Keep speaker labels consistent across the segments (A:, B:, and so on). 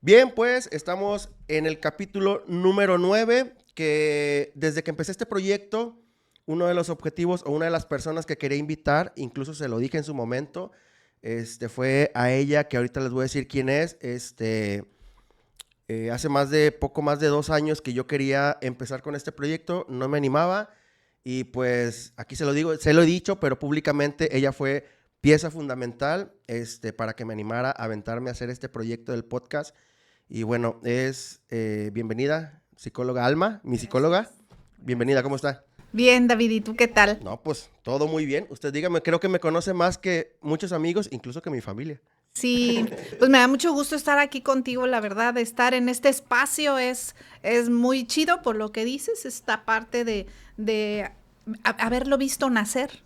A: Bien, pues estamos en el capítulo número 9, que desde que empecé este proyecto, uno de los objetivos o una de las personas que quería invitar, incluso se lo dije en su momento, fue a ella, que ahorita les voy a decir quién es. Hace poco más de 2 años que yo quería empezar con este proyecto, no me animaba y pues aquí se lo digo, se lo he dicho, pero públicamente ella fue pieza fundamental, para que me animara a aventarme a hacer este proyecto del podcast. Y bueno, bienvenida, psicóloga Alma, mi psicóloga. Bienvenida, ¿cómo está?
B: Bien, David, ¿y tú qué tal?
A: No, pues todo muy bien. Usted dígame, creo que me conoce más que muchos amigos, incluso que mi familia.
B: Sí, pues me da mucho gusto estar aquí contigo, la verdad, estar en este espacio es muy chido por lo que dices, esta parte de haberlo visto nacer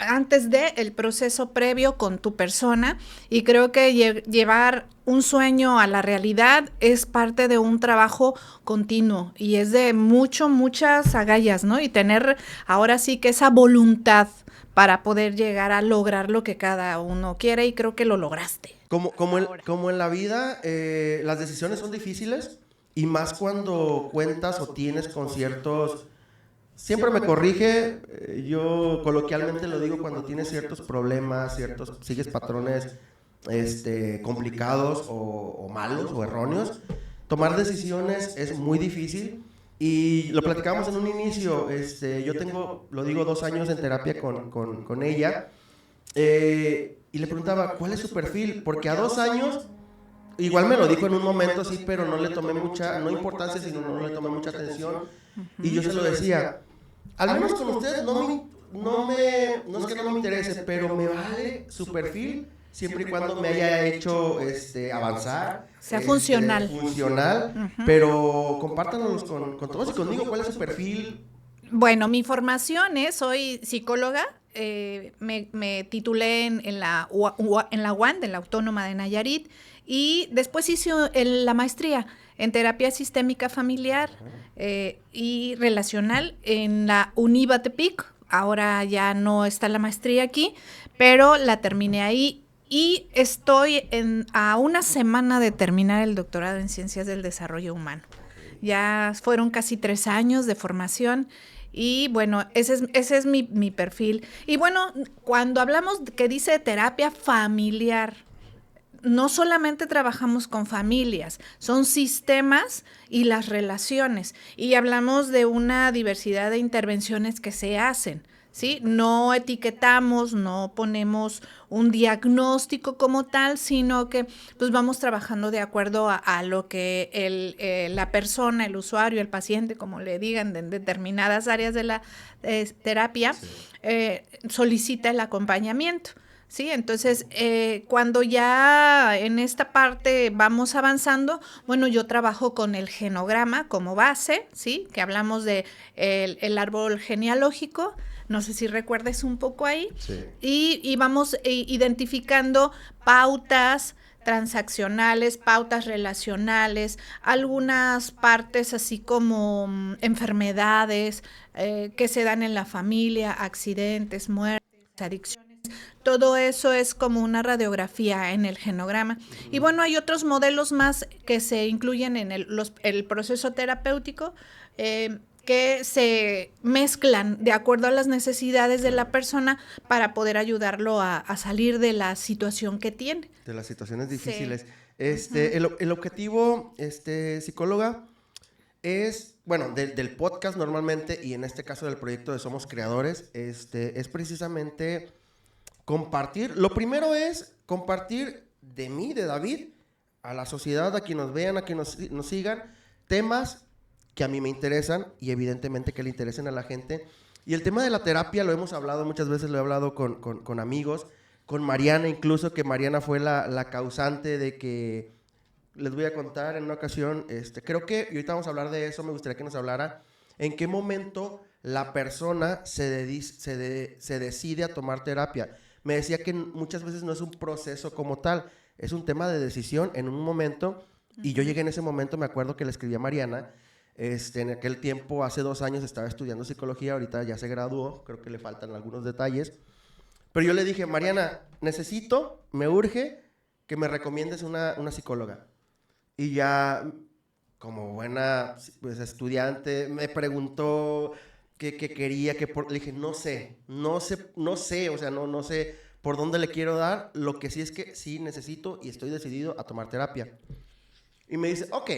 B: antes de el proceso previo con tu persona y creo que llevar un sueño a la realidad es parte de un trabajo continuo y es de muchas agallas, ¿no? Y tener ahora sí que esa voluntad para poder llegar a lograr lo que cada uno quiere y creo que lo lograste.
A: Como en la vida, las decisiones son difíciles y más cuando cuentas o tienes con ciertos. Siempre me corrige, yo coloquialmente lo digo cuando tienes ciertos problemas, sigues patrones complicados o malos o erróneos. Tomar decisiones es muy difícil y lo platicábamos en un inicio. Yo tengo, lo digo, 2 años en terapia con ella, y le preguntaba, ¿cuál es su perfil? Porque a 2 años, igual me lo dijo en un momento, sí, pero no le tomé mucha, no importancia, sino no le tomé mucha atención. Y yo se lo decía, al menos con usted no es que no me interese, pero me vale su perfil siempre y cuando me haya hecho avanzar,
B: Sea funcional.
A: funcional, pero compártanos con todos y conmigo cuál es su perfil.
B: Bueno, mi formación es, soy psicóloga, me titulé en la UAN, de la Autónoma de Nayarit, y después hice la maestría en terapia sistémica familiar y relacional en la UNIVA Tepic. Ahora ya no está la maestría aquí, pero la terminé ahí y estoy a una semana de terminar el doctorado en Ciencias del Desarrollo Humano. Ya fueron casi 3 años de formación y bueno, ese es mi perfil. Y bueno, cuando hablamos que dice terapia familiar, no solamente trabajamos con familias, son sistemas y las relaciones. Y hablamos de una diversidad de intervenciones que se hacen. ¿Sí? No etiquetamos, no ponemos un diagnóstico como tal, sino que pues vamos trabajando de acuerdo a lo que la persona, el usuario, el paciente, como le digan, de determinadas áreas de la terapia, sí, solicita el acompañamiento. Sí, entonces cuando ya en esta parte vamos avanzando, bueno, yo trabajo con el genograma como base, sí, que hablamos de el árbol genealógico, no sé si recuerdes un poco ahí, sí, y vamos identificando pautas transaccionales, pautas relacionales, algunas partes así como enfermedades que se dan en la familia, accidentes, muertes, adicciones. Todo eso es como una radiografía en el genograma. Y bueno, hay otros modelos más que se incluyen en el proceso terapéutico que se mezclan de acuerdo a las necesidades de la persona para poder ayudarlo a salir de la situación que tiene.
A: De las situaciones difíciles. Sí. El objetivo, psicóloga, es, bueno, del podcast normalmente y en este caso del proyecto de Somos Creadores, es precisamente compartir. Lo primero es compartir de mí, de David, a la sociedad, a quien nos vean, a quien nos sigan, temas que a mí me interesan y evidentemente que le interesen a la gente. Y el tema de la terapia lo hemos hablado muchas veces, lo he hablado con amigos, con Mariana incluso, que Mariana fue la causante de que, les voy a contar en una ocasión, creo que, y ahorita vamos a hablar de eso, me gustaría que nos hablara, en qué momento la persona se decide a tomar terapia. Me decía que muchas veces no es un proceso como tal, es un tema de decisión en un momento, y yo llegué en ese momento, me acuerdo que le escribí a Mariana, en aquel tiempo, hace 2 años estaba estudiando psicología, ahorita ya se graduó, creo que le faltan algunos detalles, pero yo le dije, Mariana, me urge que me recomiendes una psicóloga. Y ya, como buena pues, estudiante, me preguntó qué quería, le dije, no sé, o sea, no sé por dónde le quiero dar. Lo que sí es que sí necesito y estoy decidido a tomar terapia. Y me dice, ok,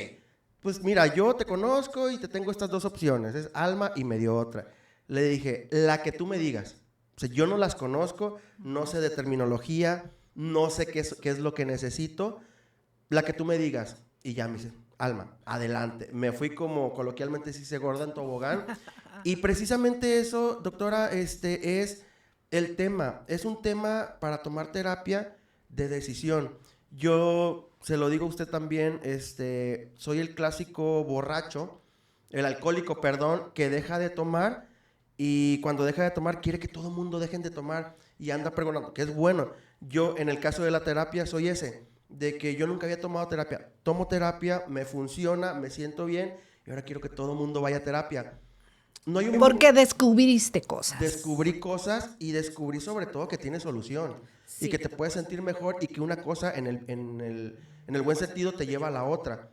A: pues mira, yo te conozco y te tengo estas dos opciones, es Alma y me dio otra. Le dije, la que tú me digas. O sea, yo no las conozco, no sé de terminología, no sé qué es lo que necesito, la que tú me digas. Y ya me dice, Alma, adelante. Me fui como coloquialmente se dice gorda en tobogán. Y precisamente eso, doctora, es el tema. Es un tema para tomar terapia de decisión. Yo se lo digo a usted también, soy el clásico borracho, el alcohólico, perdón, que deja de tomar y cuando deja de tomar quiere que todo el mundo dejen de tomar y anda pregonando, que es bueno. Yo, en el caso de la terapia, soy ese, de que yo nunca había tomado terapia. Tomo terapia, me funciona, me siento bien y ahora quiero que todo el mundo vaya a terapia. No hay
B: Porque descubriste cosas.
A: Descubrí cosas y descubrí sobre todo que tiene solución. Sí. Y que te puedes sentir mejor y que una cosa en el buen sentido te lleva a la otra.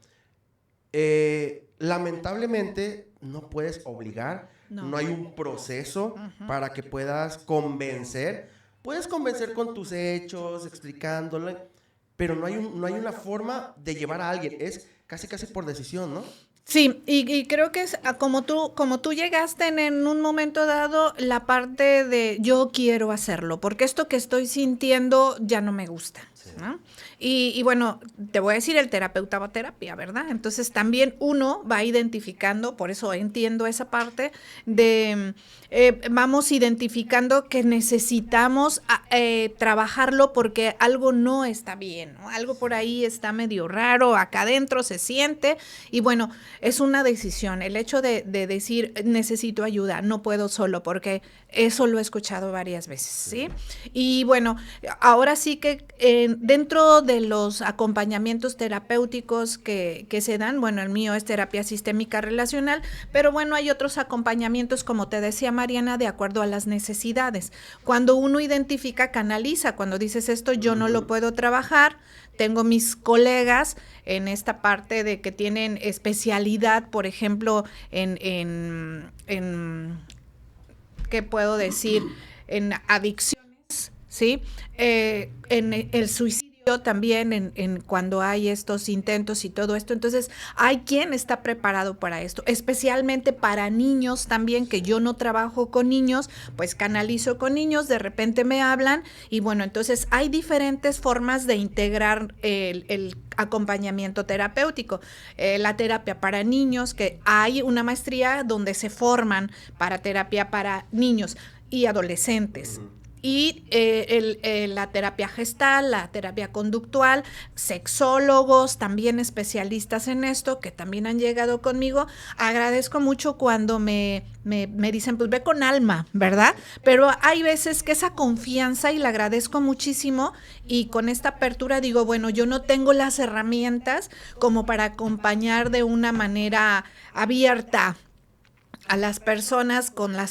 A: Lamentablemente no puedes obligar, no hay un proceso para que puedas convencer. Puedes convencer con tus hechos, explicándole, pero no hay una forma de llevar a alguien. Es casi por decisión, ¿no?
B: Sí, y creo que es como tú llegaste en un momento dado la parte de yo quiero hacerlo, porque esto que estoy sintiendo ya no me gusta, sí. ¿No? Y bueno, te voy a decir, el terapeuta va a terapia, ¿verdad? Entonces también uno va identificando, por eso entiendo esa parte de vamos identificando que necesitamos trabajarlo porque algo no está bien, ¿no? Algo por ahí está medio raro, acá adentro se siente y bueno, es una decisión, el hecho de decir necesito ayuda, no puedo solo, porque eso lo he escuchado varias veces, ¿sí? Y bueno, ahora sí que dentro de los acompañamientos terapéuticos que se dan, bueno, el mío es terapia sistémica relacional, pero bueno, hay otros acompañamientos, como te decía Mariana, de acuerdo a las necesidades. Cuando uno identifica, canaliza, cuando dices esto yo no lo puedo trabajar, tengo mis colegas en esta parte de que tienen especialidad, por ejemplo, en ¿qué puedo decir? En adicciones, ¿sí? En el suicidio también, en cuando hay estos intentos y todo esto. Entonces, hay quien está preparado para esto, especialmente para niños también, que yo no trabajo con niños, pues canalizo con niños, de repente me hablan y bueno, entonces hay diferentes formas de integrar el acompañamiento terapéutico. La terapia para niños, que hay una maestría donde se forman para terapia para niños y adolescentes. Y la terapia gestal, la terapia conductual, sexólogos, también especialistas en esto, que también han llegado conmigo. Agradezco mucho cuando me dicen, pues ve con Alma, ¿verdad? Pero hay veces que esa confianza, y la agradezco muchísimo, y con esta apertura digo, bueno, yo no tengo las herramientas como para acompañar de una manera abierta a las personas con la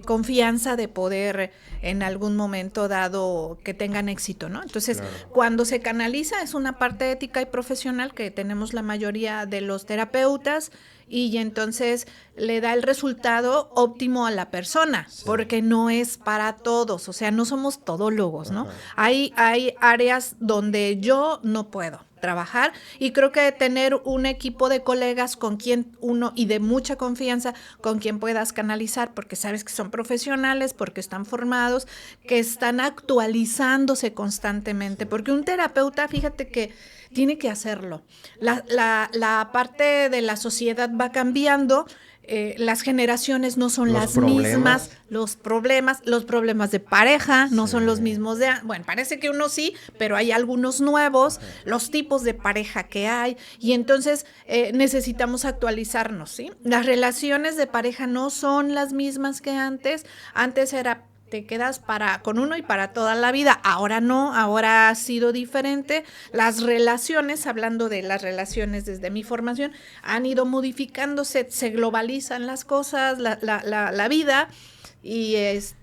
B: confianza de poder en algún momento dado que tengan éxito, ¿no? Entonces, claro, cuando se canaliza es una parte ética y profesional que tenemos la mayoría de los terapeutas y entonces le da el resultado óptimo a la persona, sí, porque no es para todos, o sea, no somos todólogos, ¿no? Hay áreas donde yo no puedo trabajar y creo que tener un equipo de colegas con quien uno y de mucha confianza con quien puedas canalizar porque sabes que son profesionales, porque están formados, que están actualizándose constantemente, porque un terapeuta, fíjate que tiene que hacerlo. La parte de la sociedad va cambiando, las generaciones no son las mismas, los problemas de pareja no son los mismos bueno, parece que uno sí, pero hay algunos nuevos, los tipos de pareja que hay, y entonces necesitamos actualizarnos, ¿sí? Las relaciones de pareja no son las mismas que antes era te quedas con uno y para toda la vida. Ahora no, ahora ha sido diferente. Las relaciones, hablando de las relaciones desde mi formación, han ido modificándose, se globalizan las cosas, la vida,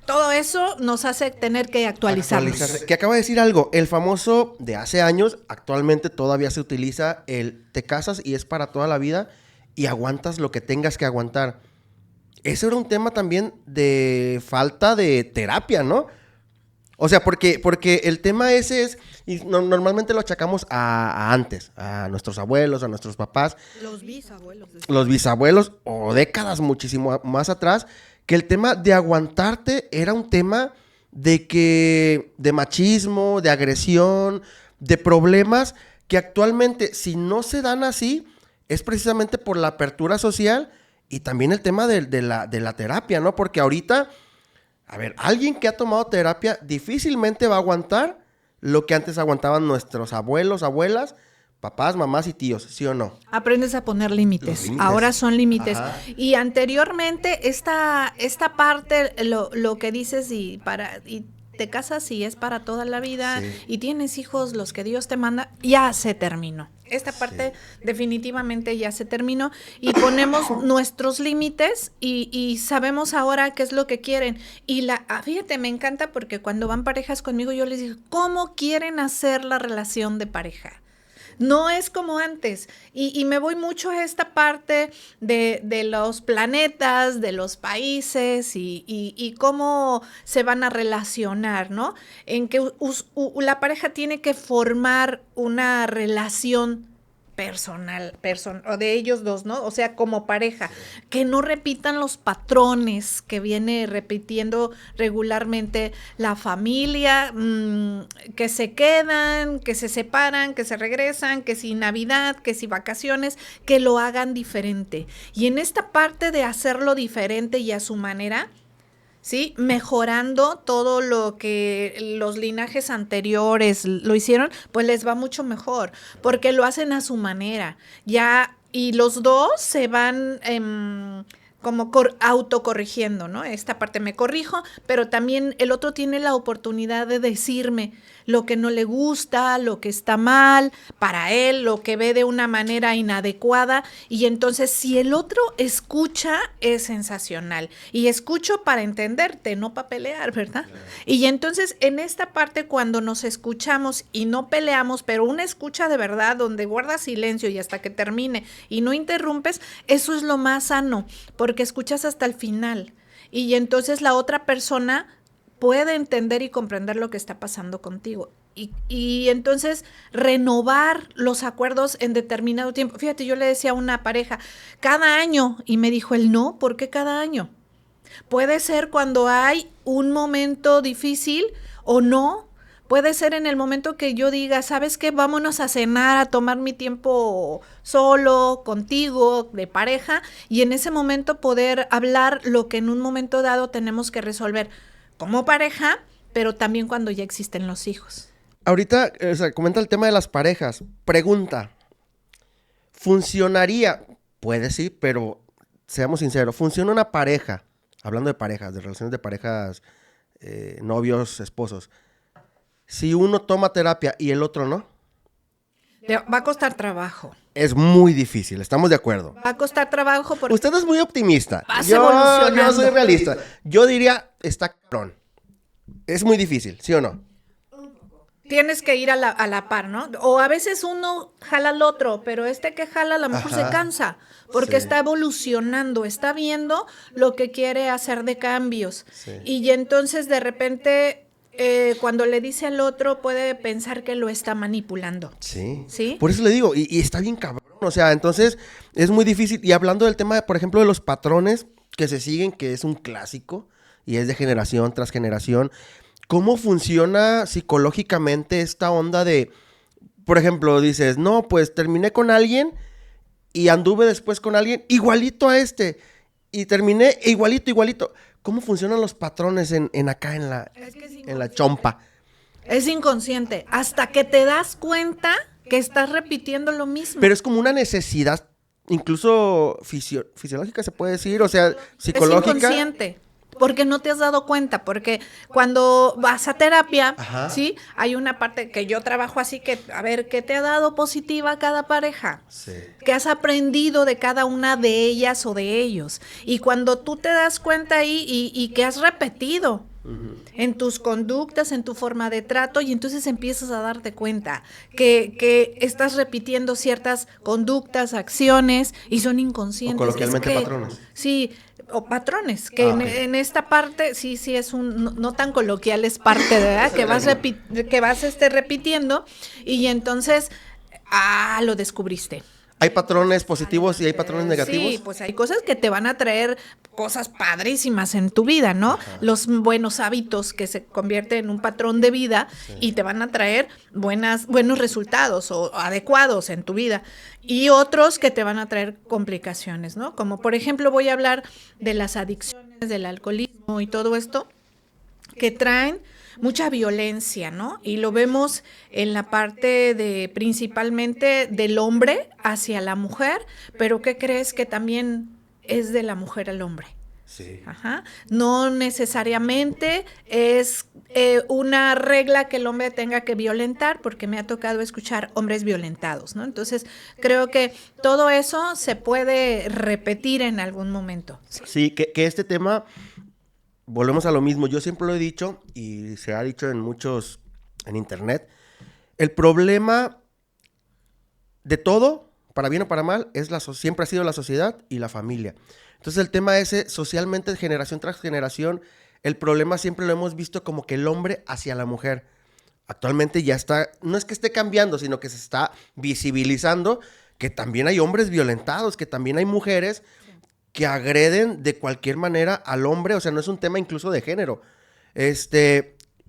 B: todo eso nos hace tener que actualizarnos.
A: Que acaba de decir algo, el famoso de hace años, actualmente todavía se utiliza el te casas y es para toda la vida y aguantas lo que tengas que aguantar. Ese era un tema también de falta de terapia, ¿no? O sea, porque el tema ese es, y normalmente lo achacamos a antes, a nuestros abuelos, a nuestros papás. Los bisabuelos, o décadas muchísimo más atrás, que el tema de aguantarte era un tema de machismo, de agresión, de problemas que actualmente, si no se dan así, es precisamente por la apertura social y también el tema de la terapia, ¿no? Porque ahorita, a ver, alguien que ha tomado terapia difícilmente va a aguantar lo que antes aguantaban nuestros abuelos, abuelas, papás, mamás y tíos, ¿sí o no?
B: Aprendes a poner límites. Ahora son límites. Ajá. Y anteriormente, esta parte, lo que dices y te casas y es para toda la vida, sí, y tienes hijos, los que Dios te manda, ya se terminó. Esta parte definitivamente ya se terminó y ponemos nuestros límites y sabemos ahora qué es lo que quieren. Y fíjate, me encanta porque cuando van parejas conmigo yo les digo, ¿cómo quieren hacer la relación de pareja? No es como antes. Y me voy mucho a esta parte de los planetas, de los países y cómo se van a relacionar, ¿no? En que la pareja tiene que formar una relación personal, o de ellos dos, ¿no? O sea, como pareja, que no repitan los patrones que viene repitiendo regularmente la familia, que se quedan, que se separan, que se regresan, que si Navidad, que si vacaciones, que lo hagan diferente. Y en esta parte de hacerlo diferente y a su manera, ¿sí? Mejorando todo lo que los linajes anteriores lo hicieron, pues les va mucho mejor, porque lo hacen a su manera, ya, y los dos se van como autocorrigiendo, ¿no? Esta parte me corrijo, pero también el otro tiene la oportunidad de decirme lo que no le gusta, lo que está mal para él, lo que ve de una manera inadecuada, y entonces si el otro escucha es sensacional, y escucho para entenderte, no para pelear, ¿verdad? Y entonces en esta parte cuando nos escuchamos y no peleamos, pero una escucha de verdad donde guardas silencio y hasta que termine y no interrumpes, eso es lo más sano, porque escuchas hasta el final y entonces la otra persona puede entender y comprender lo que está pasando contigo. Y entonces renovar los acuerdos en determinado tiempo. Fíjate, yo le decía a una pareja, cada año, y me dijo él, no, ¿por qué cada año? Puede ser cuando hay un momento difícil o no. Puede ser en el momento que yo diga, ¿sabes qué? Vámonos a cenar, a tomar mi tiempo solo, contigo, de pareja, y en ese momento poder hablar lo que en un momento dado tenemos que resolver como pareja, pero también cuando ya existen los hijos.
A: Ahorita, comenta el tema de las parejas. Pregunta, ¿funcionaría? Puede sí, pero seamos sinceros, ¿funciona una pareja? Hablando de parejas, de relaciones de parejas, novios, esposos. Si uno toma terapia y el otro no.
B: Va a costar trabajo.
A: Es muy difícil, estamos de acuerdo.
B: Va a costar trabajo porque...
A: Usted es muy optimista.
B: Vas evolucionando.
A: Yo soy realista. Yo diría, está cabrón. Es muy difícil, ¿sí o no?
B: Tienes que ir a la par, ¿no? O a veces uno jala al otro, pero que jala a lo mejor se cansa, porque está evolucionando, está viendo lo que quiere hacer de cambios. Sí. Y entonces de repente... cuando le dice al otro puede pensar que lo está manipulando.
A: Sí.
B: ¿Sí?
A: Por eso le digo, y está bien cabrón, o sea, entonces es muy difícil. Y hablando del tema, por ejemplo, de los patrones que se siguen, que es un clásico y es de generación tras generación, ¿cómo funciona psicológicamente esta onda de, por ejemplo, dices, no, pues terminé con alguien y anduve después con alguien igualito a y terminé igualito? ¿Cómo funcionan los patrones en acá en la chompa?
B: Es inconsciente. Hasta que te das cuenta que estás repitiendo lo mismo.
A: Pero es como una necesidad, incluso fisiológica se puede decir, o sea, psicológica.
B: Es inconsciente. porque no te has dado cuenta, porque cuando vas a terapia,
A: Ajá.
B: ¿sí? Hay una parte que yo trabajo así que, a ver, ¿qué te ha dado positiva cada pareja?
A: Sí.
B: ¿Qué has aprendido de cada una de ellas o de ellos? Y cuando tú te das cuenta ahí y que has repetido en tus conductas, en tu forma de trato, y entonces empiezas a darte cuenta que estás repitiendo ciertas conductas, acciones, y son inconscientes.
A: O coloquialmente patrones.
B: Sí, o patrones, que
A: Okay.
B: en esta parte sí es un, no tan coloquial, es parte, ¿verdad? que vas, repitiendo, y entonces, lo descubriste.
A: ¿Hay patrones positivos y hay patrones negativos?
B: Sí, pues hay cosas que te van a traer cosas padrísimas en tu vida, ¿no?
A: Ajá.
B: Los buenos hábitos que se convierten en un patrón de vida y te van a traer buenos resultados o adecuados en tu vida. Y otros que te van a traer complicaciones, ¿no? Como por ejemplo voy a hablar de las adicciones, del alcoholismo y todo esto que traen mucha violencia, ¿no? Y lo vemos en la parte de principalmente del hombre hacia la mujer, pero ¿qué crees que también es de la mujer al hombre?
A: Sí.
B: Ajá. No necesariamente es una regla que el hombre tenga que violentar, porque me ha tocado escuchar hombres violentados, ¿no? Entonces, creo que todo eso se puede repetir en algún momento.
A: Sí, que este tema, volvemos a lo mismo, yo siempre lo he dicho y se ha dicho en internet, el problema de todo, para bien o para mal, siempre ha sido la sociedad y la familia. Entonces el tema ese, socialmente, generación tras generación, el problema siempre lo hemos visto como que el hombre hacia la mujer. Actualmente ya está, no es que esté cambiando, sino que se está visibilizando que también hay hombres violentados, que también hay mujeres que agreden de cualquier manera al hombre, o sea, no es un tema incluso de género.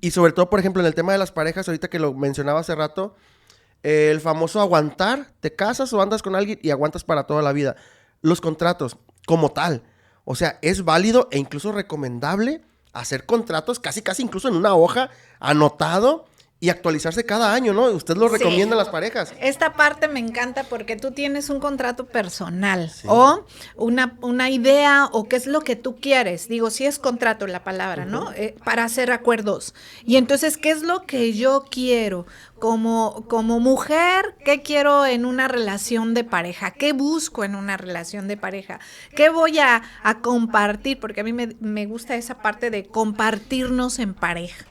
A: Y sobre todo, por ejemplo, en el tema de las parejas, ahorita que lo mencionaba hace rato, el famoso aguantar, te casas o andas con alguien y aguantas para toda la vida. Los contratos, como tal, o sea, es válido e incluso recomendable hacer contratos casi incluso en una hoja, anotado, y actualizarse cada año, ¿no? Usted lo recomienda a las parejas.
B: Esta parte me encanta porque tú tienes un contrato personal o una idea o qué es lo que tú quieres. Digo, sí es contrato la palabra, ¿no? Para hacer acuerdos. Y entonces, ¿qué es lo que yo quiero? Como mujer, ¿qué quiero en una relación de pareja? ¿Qué busco en una relación de pareja? ¿Qué voy a compartir? Porque a mí me gusta esa parte de compartirnos en pareja.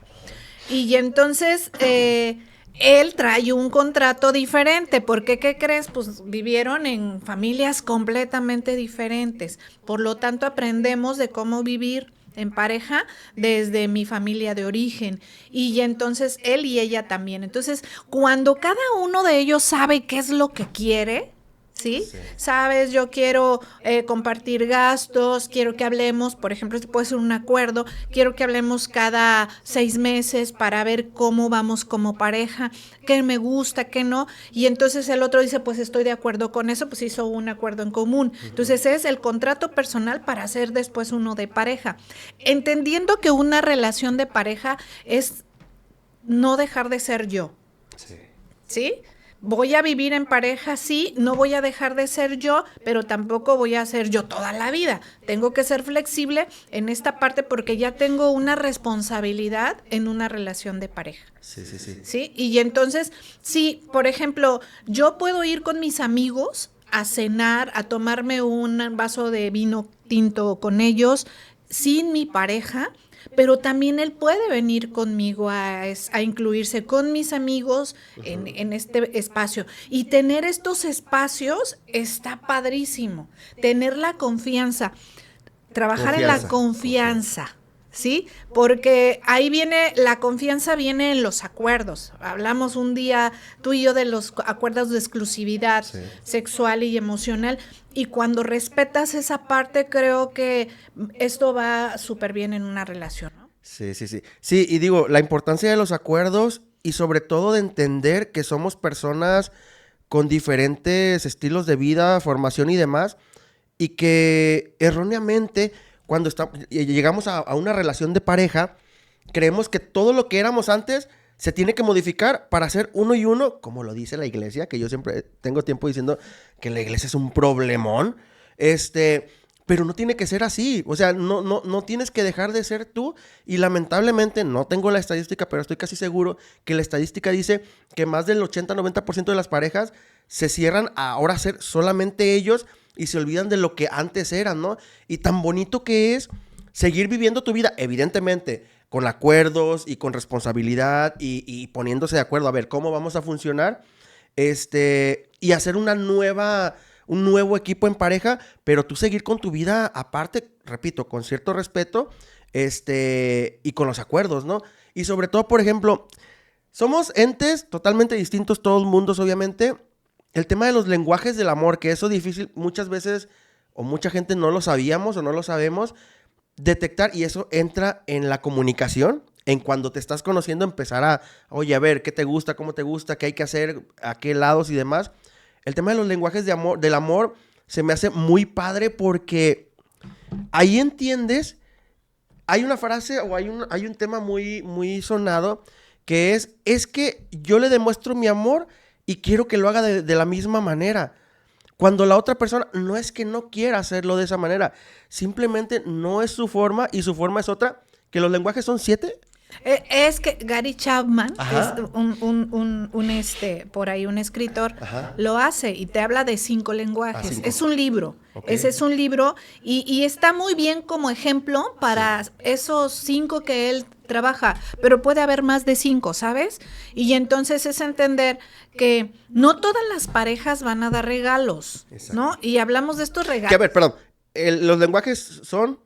B: Y entonces él trae un contrato diferente, porque ¿qué crees? Pues vivieron en familias completamente diferentes, por lo tanto aprendemos de cómo vivir en pareja desde mi familia de origen, y entonces él y ella también. Entonces, cuando cada uno de ellos sabe qué es lo que quiere, ¿sí? Sabes, yo quiero compartir gastos, quiero que hablemos, por ejemplo, si puede ser un acuerdo, quiero que hablemos cada 6 meses para ver cómo vamos como pareja, qué me gusta, qué no, y entonces el otro dice, pues estoy de acuerdo con eso, pues hizo un acuerdo en común. Entonces es el contrato personal para hacer después uno de pareja, entendiendo que una relación de pareja es no dejar de ser yo. ¿Sí? Voy a vivir en pareja, sí, no voy a dejar de ser yo, pero tampoco voy a ser yo toda la vida. Tengo que ser flexible en esta parte porque ya tengo una responsabilidad en una relación de pareja. Sí. Y entonces, sí, por ejemplo, yo puedo ir con mis amigos a cenar, a tomarme un vaso de vino tinto con ellos, sin mi pareja, pero también él puede venir conmigo a incluirse con mis amigos en este espacio. Y tener estos espacios está padrísimo. Tener la confianza, trabajar en la confianza. ¿Sí? Porque ahí la confianza viene en los acuerdos. Hablamos un día tú y yo de los acuerdos de exclusividad sexual y emocional, y cuando respetas esa parte, creo que esto va súper bien en una relación, ¿no?
A: Sí. Sí, y digo, la importancia de los acuerdos y sobre todo de entender que somos personas con diferentes estilos de vida, formación y demás, y que erróneamente cuando llegamos a una relación de pareja, creemos que todo lo que éramos antes se tiene que modificar para ser uno y uno, como lo dice la iglesia, que yo siempre tengo tiempo diciendo que la iglesia es un problemón, pero no tiene que ser así. O sea, no tienes que dejar de ser tú. Y lamentablemente, no tengo la estadística, pero estoy casi seguro que la estadística dice que más del 80-90% de las parejas se cierran a ahora ser solamente ellos y se olvidan de lo que antes eran, ¿no? Y tan bonito que es seguir viviendo tu vida, evidentemente, con acuerdos y con responsabilidad y poniéndose de acuerdo a ver cómo vamos a funcionar, y hacer un nuevo equipo en pareja, pero tú seguir con tu vida aparte, repito, con cierto respeto, y con los acuerdos, ¿no? Y sobre todo, por ejemplo, somos entes totalmente distintos, todos mundos, obviamente. El tema de los lenguajes del amor, que eso difícil muchas veces, o mucha gente no lo sabíamos o no lo sabemos detectar, y eso entra en la comunicación, en cuando te estás conociendo, empezar a, oye, a ver, ¿qué te gusta? ¿Cómo te gusta? ¿Qué hay que hacer? ¿A qué lados y demás? El tema de los lenguajes del amor se me hace muy padre porque ahí entiendes, hay una frase o hay un tema muy, muy sonado que es que yo le demuestro mi amor y quiero que lo haga de la misma manera. Cuando la otra persona no es que no quiera hacerlo de esa manera, simplemente no es su forma y su forma es otra, que los lenguajes son 7.
B: Es que Gary Chapman,
A: Ajá.
B: que es por ahí un escritor,
A: Ajá.
B: lo hace y te habla de 5 lenguajes.
A: 5.
B: Es un libro,
A: Ok.
B: ese es un libro y está muy bien como ejemplo para esos 5 que él trabaja, pero puede haber más de 5, ¿sabes? Y entonces es entender que no todas las parejas van a dar regalos,
A: Exacto.
B: ¿no? Y hablamos de estos
A: Que a
B: regalos.
A: ver, perdón, los lenguajes son...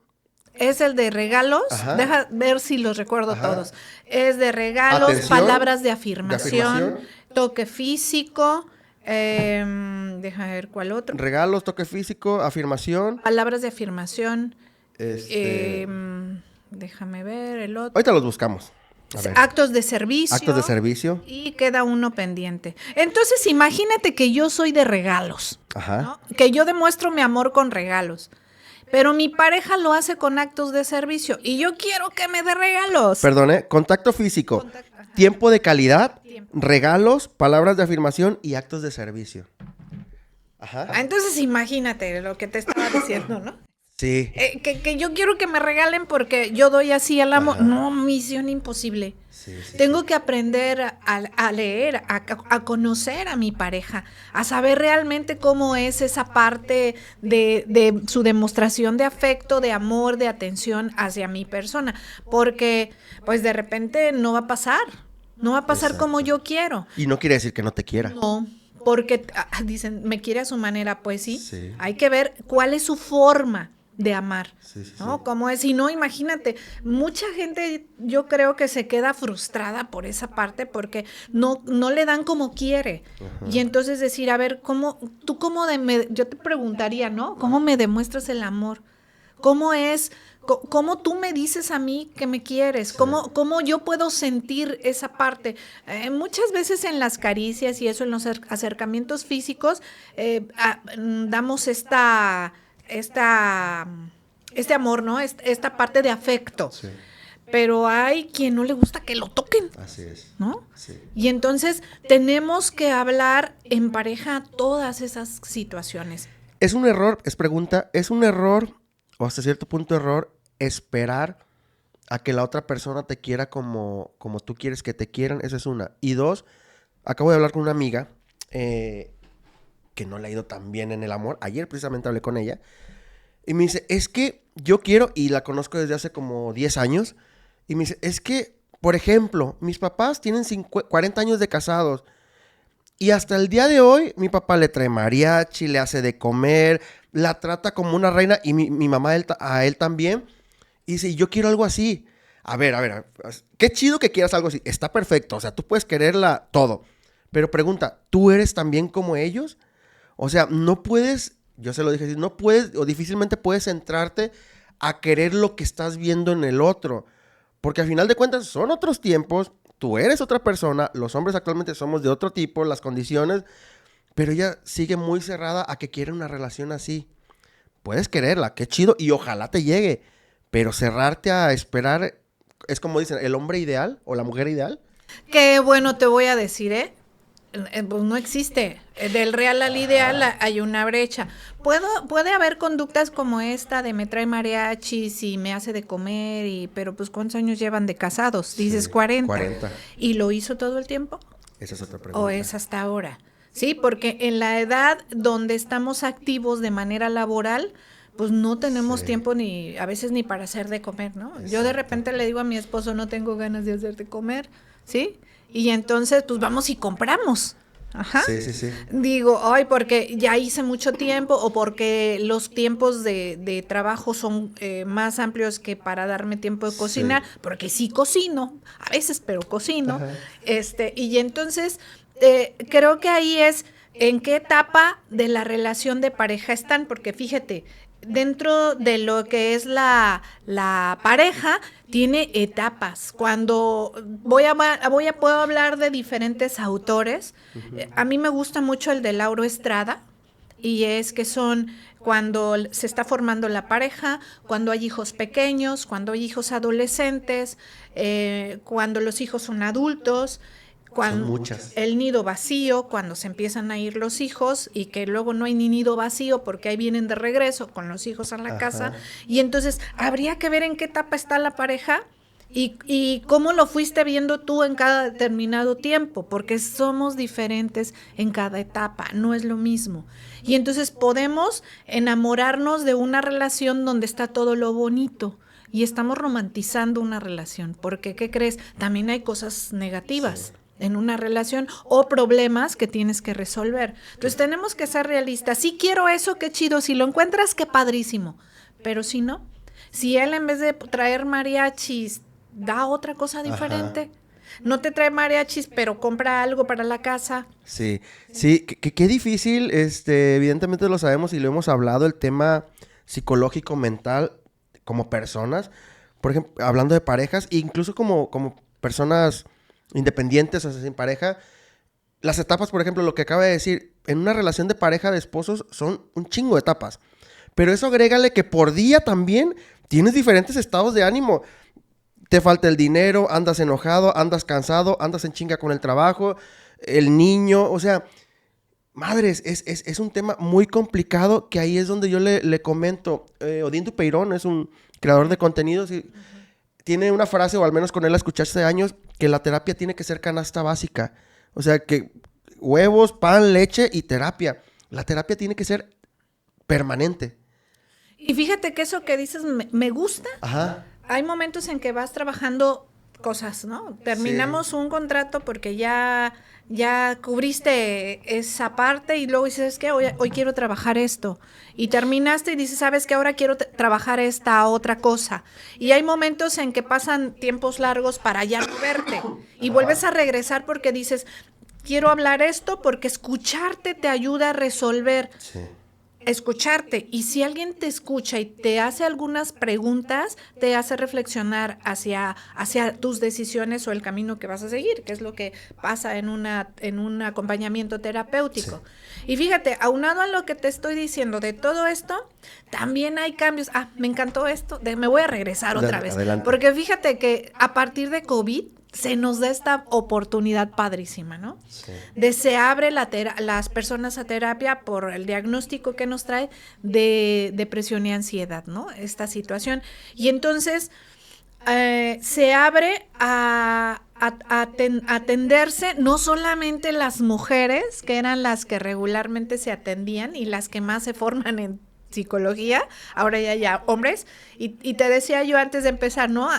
B: Es el de regalos,
A: Ajá.
B: deja ver si los recuerdo
A: Ajá.
B: todos. Es de regalos,
A: Atención,
B: palabras de afirmación, toque físico, deja ver cuál otro.
A: Regalos, toque físico, afirmación.
B: Palabras de afirmación, déjame ver el otro.
A: Ahorita los buscamos. A ver.
B: Actos de servicio.
A: Actos de servicio.
B: Y queda uno pendiente. Entonces imagínate que yo soy de regalos,
A: Ajá.
B: ¿no? Que yo demuestro mi amor con regalos. Pero mi pareja lo hace con actos de servicio y yo quiero que me dé regalos.
A: Perdón, contacto físico, tiempo de calidad, regalos, palabras de afirmación y actos de servicio. Ajá.
B: Entonces imagínate lo que te estaba diciendo, ¿no?
A: Sí.
B: Que yo quiero que me regalen porque yo doy así al amor.
A: Ajá.
B: No, misión imposible.
A: Sí,
B: Tengo que aprender a leer, a conocer a mi pareja, a saber realmente cómo es esa parte de su demostración de afecto, de amor, de atención hacia mi persona. Porque, pues, de repente no va a pasar. No va a pasar
A: Exacto.
B: como yo quiero.
A: Y no quiere decir que no te quiera.
B: No, porque dicen, me quiere a su manera. Pues sí.
A: Sí.
B: Hay que ver cuál es su forma de amar,
A: Sí, sí,
B: ¿no?
A: sí.
B: Como es, si no, imagínate, mucha gente yo creo que se queda frustrada por esa parte porque no le dan como quiere.
A: Ajá.
B: Y entonces decir, a ver, yo te preguntaría, ¿no? ¿Cómo me demuestras el amor? ¿Cómo es? ¿Cómo tú me dices a mí que me quieres?
A: Sí.
B: ¿Cómo yo puedo sentir esa parte? Muchas veces en las caricias y eso, en los acercamientos físicos, damos este amor, ¿no? Esta parte de afecto.
A: Sí.
B: Pero hay quien no le gusta que lo toquen,
A: Así es.
B: ¿no?
A: Sí.
B: Y entonces tenemos que hablar en pareja todas esas situaciones.
A: Es un error o hasta cierto punto error esperar a que la otra persona te quiera como tú quieres que te quieran. Esa es una. Y 2, acabo de hablar con una amiga que no le ha ido tan bien en el amor. Ayer precisamente hablé con ella y me dice, es que yo quiero, y la conozco desde hace como 10 años, y me dice, es que, por ejemplo, mis papás tienen 40 años de casados y hasta el día de hoy mi papá le trae mariachi, le hace de comer, la trata como una reina, y mi mamá a él también. Y dice, yo quiero algo así. A ver, qué chido que quieras algo así. Está perfecto, o sea, tú puedes quererla todo. Pero pregunta, ¿tú eres también como ellos? O sea, no puedes, yo se lo dije así, no puedes o difícilmente puedes centrarte a querer lo que estás viendo en el otro. Porque al final de cuentas son otros tiempos, tú eres otra persona, los hombres actualmente somos de otro tipo, las condiciones, pero ella sigue muy cerrada a que quiere una relación así. Puedes quererla, qué chido, y ojalá te llegue, pero cerrarte a esperar, es como dicen, el hombre ideal o la mujer ideal.
B: Que bueno, te voy a decir, Pues no existe. Del real al ideal hay una brecha. Puede haber conductas como esta de me trae mariachis y me hace de comer, pero pues ¿cuántos años llevan de casados? Dices
A: Sí,
B: 40.
A: 40.
B: ¿Y lo hizo todo el tiempo?
A: Esa es otra pregunta.
B: ¿O es hasta ahora? Sí, porque en la edad donde estamos activos de manera laboral, pues no tenemos tiempo a veces ni para hacer de comer, ¿no?
A: Exacto.
B: Yo de repente le digo a mi esposo, no tengo ganas de hacer de comer, ¿sí? Y entonces, pues vamos y compramos. Ajá.
A: Sí.
B: Digo, ay, porque ya hice mucho tiempo o porque los tiempos de trabajo son más amplios que para darme tiempo de cocinar, porque sí cocino, a veces, pero cocino.
A: Ajá.
B: Y entonces, creo que ahí es en qué etapa de la relación de pareja están, porque fíjate, dentro de lo que es la pareja, tiene etapas. Cuando puedo hablar de diferentes autores. A mí me gusta mucho el de Lauro Estrada, y es que son cuando se está formando la pareja, cuando hay hijos pequeños, cuando hay hijos adolescentes, cuando los hijos son adultos, cuando
A: Son muchas.
B: el nido vacío, cuando se empiezan a ir los hijos y que luego no hay ni nido vacío porque ahí vienen de regreso con los hijos a la casa. Y entonces habría que ver en qué etapa está la pareja y cómo lo fuiste viendo tú en cada determinado tiempo, porque somos diferentes en cada etapa, no es lo mismo. Y entonces podemos enamorarnos de una relación donde está todo lo bonito y estamos romantizando una relación, porque ¿qué crees? También hay cosas negativas en una relación o problemas que tienes que resolver. Entonces tenemos que ser realistas. Si quiero eso, qué chido. Si lo encuentras, qué padrísimo. Pero si no, si él en vez de traer mariachis da otra cosa diferente, no te trae mariachis, pero compra algo para la casa.
A: Sí, qué difícil, evidentemente lo sabemos y lo hemos hablado, el tema psicológico, mental, como personas, por ejemplo, hablando de parejas, incluso como personas independientes, o sea, sin pareja, las etapas, por ejemplo, lo que acaba de decir, en una relación de pareja de esposos son un chingo de etapas, pero eso agrégale que por día también tienes diferentes estados de ánimo, te falta el dinero, andas enojado, andas cansado, andas en chinga con el trabajo, el niño, o sea, madres, es un tema muy complicado que ahí es donde yo le comento, Odín Dupeirón es un creador de contenidos y tiene una frase, o al menos con él la escuché hace años, que la terapia tiene que ser canasta básica. O sea, que huevos, pan, leche y terapia. La terapia tiene que ser permanente.
B: Y fíjate que eso que dices me gusta.
A: Ajá.
B: Hay momentos en que vas trabajando cosas, ¿no? Terminamos un contrato porque ya cubriste esa parte y luego dices, ¿qué? Hoy quiero trabajar esto. Y terminaste y dices, ¿sabes qué? Ahora quiero trabajar esta otra cosa. Y hay momentos en que pasan tiempos largos para ya no verte. Y vuelves a regresar porque dices, quiero hablar esto porque escucharte te ayuda a resolver.
A: Sí.
B: Escucharte, y si alguien te escucha y te hace algunas preguntas, te hace reflexionar hacia tus decisiones o el camino que vas a seguir, que es lo que pasa en un acompañamiento terapéutico. Sí. Y fíjate, aunado a lo que te estoy diciendo de todo esto, también hay cambios. Me encantó esto, me voy a regresar otra vez.
A: Adelante.
B: Porque fíjate que a partir de COVID, se nos da esta oportunidad padrísima, ¿no? Sí. Se abre las personas a terapia por el diagnóstico que nos trae de depresión y ansiedad, ¿no? Esta situación. Y entonces se abre a atenderse no solamente las mujeres, que eran las que regularmente se atendían y las que más se forman en psicología, ahora ya hombres, y te decía yo antes de empezar, ¿no?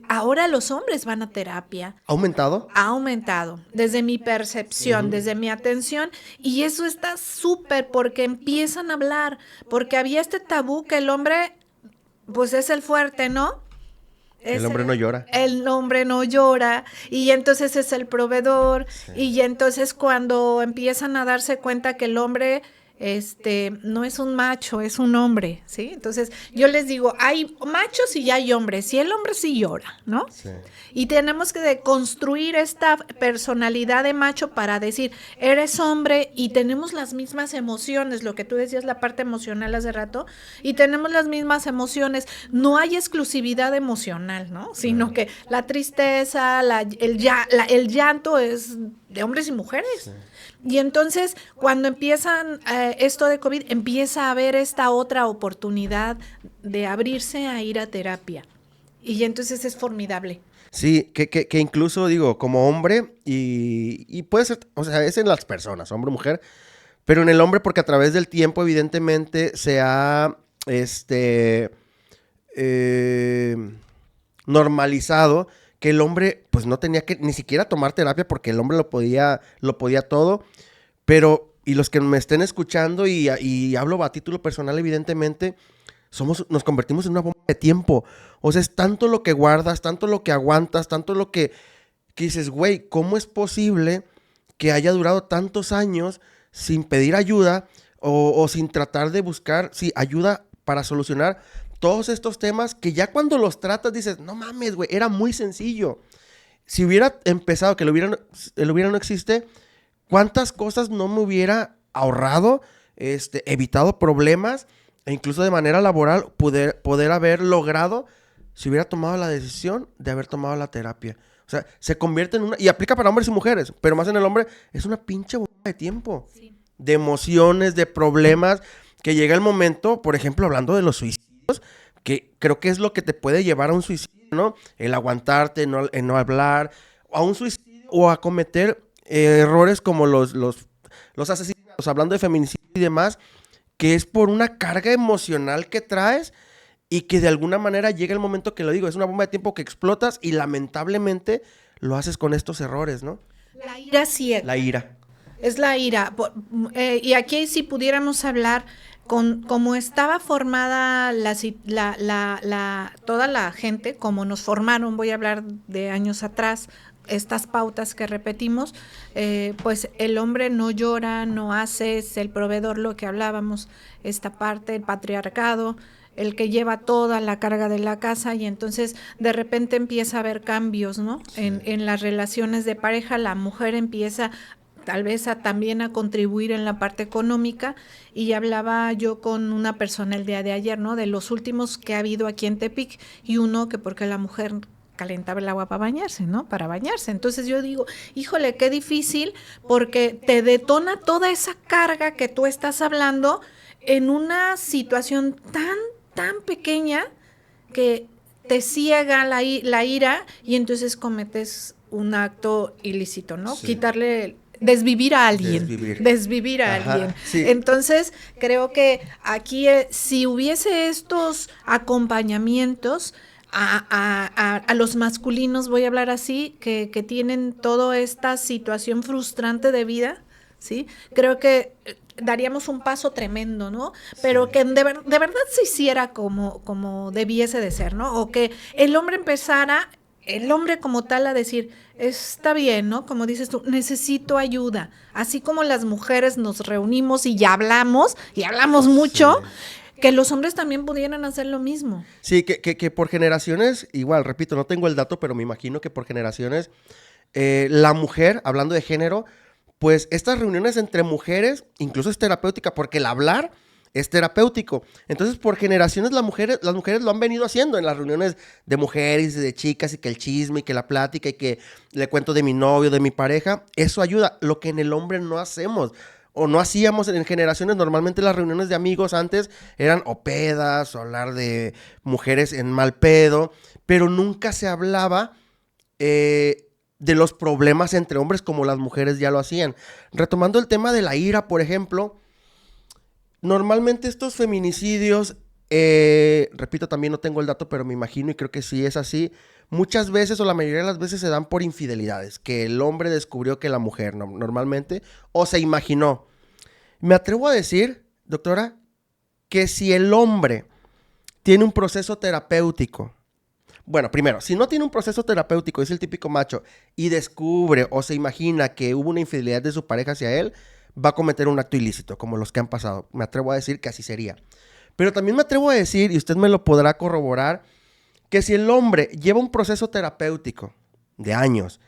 B: Ahora los hombres van a terapia.
A: ¿Ha aumentado?
B: Ha aumentado, desde mi percepción, desde mi atención, y eso está súper porque empiezan a hablar, porque había este tabú que el hombre, pues es el fuerte, ¿no?
A: El hombre no llora.
B: El hombre no llora y entonces es el proveedor, y entonces cuando empiezan a darse cuenta que el hombre no es un macho, es un hombre, ¿sí? Entonces, yo les digo, hay machos y hay hombres, y el hombre sí llora, ¿no? Sí. Y tenemos que deconstruir esta personalidad de macho para decir, eres hombre y tenemos las mismas emociones, lo que tú decías, la parte emocional hace rato, y tenemos las mismas emociones, no hay exclusividad emocional, ¿no? Sino que la tristeza, el llanto es de hombres y mujeres. Sí. Y entonces, cuando empiezan esto de COVID, empieza a haber esta otra oportunidad de abrirse a ir a terapia. Y entonces es formidable.
A: Sí, que incluso digo, como hombre, y puede ser, o sea, es en las personas, hombre o mujer, pero en el hombre porque a través del tiempo evidentemente se ha, normalizado que el hombre pues no tenía que ni siquiera tomar terapia porque el hombre lo podía todo, pero, y los que me estén escuchando y hablo a título personal evidentemente, nos convertimos en una bomba de tiempo. O sea, es tanto lo que guardas, tanto lo que aguantas, tanto lo que dices, güey, ¿cómo es posible que haya durado tantos años sin pedir ayuda o sin tratar de buscar, sí, ayuda para solucionar todos estos temas que ya cuando los tratas dices, no mames, güey, era muy sencillo. Si hubiera empezado, que el hubiera no existe, ¿cuántas cosas no me hubiera ahorrado, evitado problemas e incluso de manera laboral poder haber logrado si hubiera tomado la decisión de haber tomado la terapia? O sea, se convierte en una, y aplica para hombres y mujeres, pero más en el hombre, es una pinche bomba de tiempo. Sí. De emociones, de problemas, que llega el momento, por ejemplo, hablando de los suicidios, que creo que es lo que te puede llevar a un suicidio, ¿no? El aguantarte, el no hablar, a un suicidio o a cometer errores como los asesinatos, hablando de feminicidio y demás, que es por una carga emocional que traes y que de alguna manera llega el momento que lo digo, es una bomba de tiempo que explotas y lamentablemente lo haces con estos errores, ¿no?
B: La ira ciega.
A: La ira.
B: Es la ira. Y aquí si pudiéramos hablar con cómo estaba formada toda la gente, como nos formaron, voy a hablar de años atrás, estas pautas que repetimos, pues el hombre no llora, no hace, es el proveedor, lo que hablábamos, esta parte, el patriarcado, el que lleva toda la carga de la casa, y entonces de repente empieza a haber cambios, ¿no? Sí. En las relaciones de pareja, la mujer empieza tal vez también a contribuir en la parte económica, y hablaba yo con una persona el día de ayer, ¿no? De los últimos que ha habido aquí en Tepic, y uno que porque la mujer calentaba el agua para bañarse, ¿no? Para bañarse. Entonces yo digo, híjole, qué difícil, porque te detona toda esa carga que tú estás hablando en una situación tan pequeña que te ciega la ira, y entonces cometes un acto ilícito, ¿no? Sí. Desvivir a alguien. Desvivir a alguien. Sí. Entonces, creo que aquí, si hubiese estos acompañamientos a los masculinos, voy a hablar así, que tienen toda esta situación frustrante de vida, ¿sí? Creo que daríamos un paso tremendo, ¿no? Pero sí, que de verdad se hiciera como debiese de ser, ¿no? O que el hombre empezara, el hombre como tal, a decir, está bien, ¿no? Como dices tú, necesito ayuda. Así como las mujeres nos reunimos y ya hablamos mucho, sí, que los hombres también pudieran hacer lo mismo.
A: Sí, que por generaciones, igual, repito, no tengo el dato, pero me imagino que por generaciones, la mujer, hablando de género, pues estas reuniones entre mujeres, incluso es terapéutica, porque el hablar es terapéutico. Entonces, por generaciones las mujeres lo han venido haciendo en las reuniones de mujeres y de chicas, y que el chisme, y que la plática, y que le cuento de mi novio, de mi pareja. Eso ayuda. Lo que en el hombre no hacemos, o no hacíamos en generaciones. Normalmente las reuniones de amigos antes eran o pedas, o hablar de mujeres en mal pedo, pero nunca se hablaba de los problemas entre hombres como las mujeres ya lo hacían. Retomando el tema de la ira, por ejemplo, normalmente estos feminicidios, repito, también no tengo el dato, pero me imagino y creo que sí es así, muchas veces o la mayoría de las veces se dan por infidelidades, que el hombre descubrió que la mujer normalmente, o se imaginó. Me atrevo a decir, doctora, que si el hombre tiene un proceso terapéutico, bueno, primero, si no tiene un proceso terapéutico, es el típico macho, y descubre o se imagina que hubo una infidelidad de su pareja hacia él, va a cometer un acto ilícito, como los que han pasado. Me atrevo a decir que así sería. Pero también me atrevo a decir, y usted me lo podrá corroborar, que si el hombre lleva un proceso terapéutico de años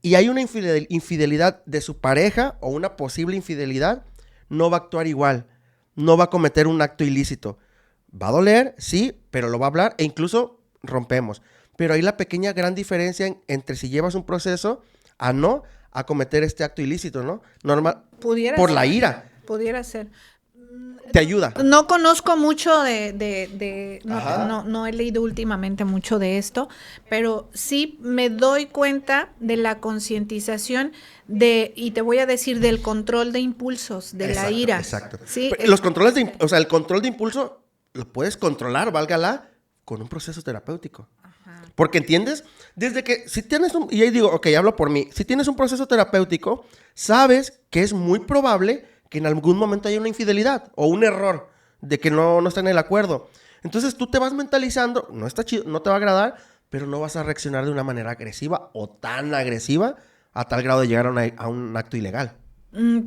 A: y hay una infidelidad de su pareja o una posible infidelidad, no va a actuar igual, no va a cometer un acto ilícito. Va a doler, sí, pero lo va a hablar e incluso rompemos. Pero hay la pequeña gran diferencia entre si llevas un proceso a no, a cometer este acto ilícito, ¿no? Normal,
B: Pudiera
A: por
B: ser.
A: la ira.
B: Pudiera ser.
A: Te ayuda.
B: No conozco mucho
A: Ajá.
B: no he leído últimamente mucho de esto, pero sí me doy cuenta de la concientización y te voy a decir, del control de impulsos, de la ira.
A: Exacto.
B: Sí,
A: Los controles o sea, el control de impulso lo puedes controlar, válgala, con un proceso terapéutico.
B: Ajá.
A: Porque, ¿entiendes? Desde que, si tienes y ahí digo, ok, hablo por mí, si tienes un proceso terapéutico, sabes que es muy probable que en algún momento haya una infidelidad o un error de que no están en el acuerdo. Entonces tú te vas mentalizando, no está chido, no te va a agradar, pero no vas a reaccionar de una manera agresiva o tan agresiva a tal grado de llegar a un acto ilegal.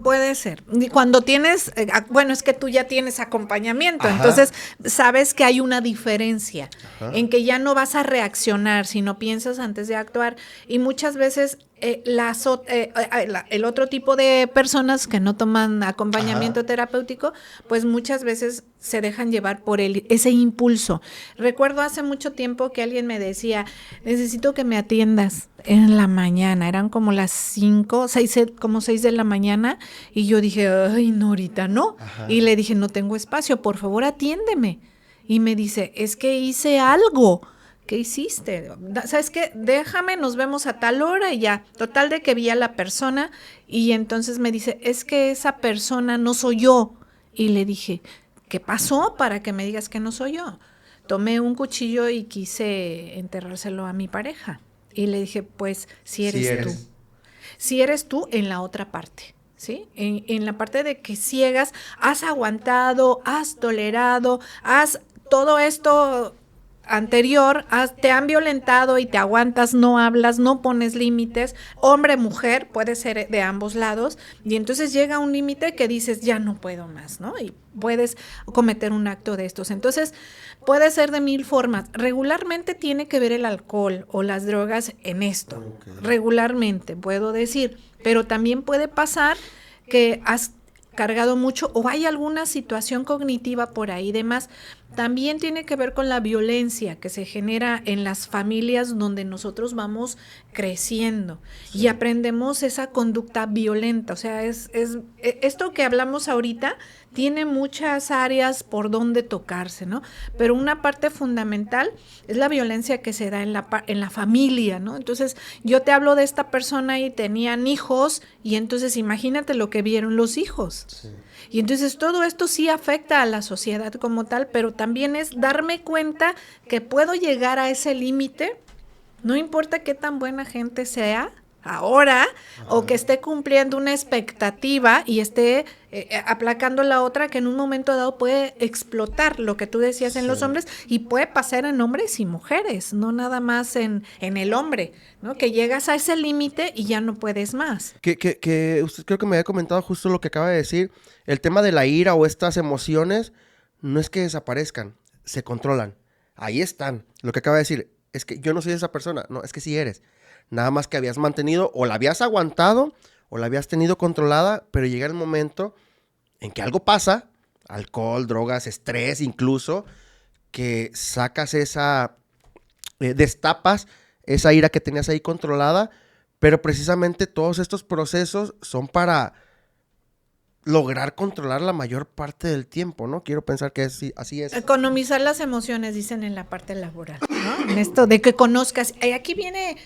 B: Puede ser. Y cuando tienes, bueno, es que tú ya tienes acompañamiento,
A: Ajá.
B: entonces sabes que hay una diferencia
A: Ajá.
B: en que ya no vas a reaccionar, sino piensas antes de actuar. Y muchas veces el otro tipo de personas que no toman acompañamiento terapéutico, pues muchas veces se dejan llevar por ese impulso. Recuerdo hace mucho tiempo que alguien me decía, necesito que me atiendas en la mañana. Eran como las 5, 6, como 6 de la mañana. Y yo dije, ay, no, ahorita no.
A: Ajá.
B: Y le dije, no tengo espacio, por favor atiéndeme. Y me dice, es que hice algo. ¿Qué hiciste? ¿Sabes qué? Déjame, nos vemos a tal hora y ya. Total de que vi a la persona y entonces me dice, es que esa persona no soy yo. Y le dije, ¿qué pasó para que me digas que no soy yo? Tomé un cuchillo y quise enterrárselo a mi pareja. Y le dije, pues, si eres tú. Si eres tú en la otra parte. ¿Sí? En la parte de que ciegas, has aguantado, has tolerado, has todo esto anterior, te han violentado y te aguantas, no hablas, no pones límites, hombre, mujer, puede ser de ambos lados, y entonces llega un límite que dices, ya no puedo más, ¿no? Y puedes cometer un acto de estos. Entonces, puede ser de 1000 formas. Regularmente tiene que ver el alcohol o las drogas en esto. Okay. Regularmente, puedo decir, pero también puede pasar que has cargado mucho o hay alguna situación cognitiva por ahí. Demás, también tiene que ver con la violencia que se genera en las familias donde nosotros vamos creciendo y aprendemos esa conducta violenta. O sea, esto que hablamos ahorita tiene muchas áreas por donde tocarse, ¿no? Pero una parte fundamental es la violencia que se da en la familia, ¿no? Entonces, yo te hablo de esta persona y tenían hijos y entonces imagínate lo que vieron los hijos. Sí. Y entonces todo esto sí afecta a la sociedad como tal, pero también es darme cuenta que puedo llegar a ese límite, no importa qué tan buena gente sea ahora, o que esté cumpliendo una expectativa y esté aplacando la otra, que en un momento dado puede explotar lo que tú decías en los hombres, y puede pasar en hombres y mujeres, no nada más en el hombre, ¿no? Que llegas a ese límite y ya no puedes más.
A: Que usted creo que me había comentado justo lo que acaba de decir, el tema de la ira o estas emociones no es que desaparezcan, se controlan, ahí están. Lo que acaba de decir es que yo no soy esa persona, no, es que sí eres. Nada más que habías mantenido, o la habías aguantado, o la habías tenido controlada, pero llega el momento en que algo pasa, alcohol, drogas, estrés incluso, que sacas destapas esa ira que tenías ahí controlada, pero precisamente todos estos procesos son para lograr controlar la mayor parte del tiempo, ¿no? Quiero pensar que así es.
B: Economizar las emociones, dicen en la parte laboral, ¿no? En esto de que conozcas. Aquí viene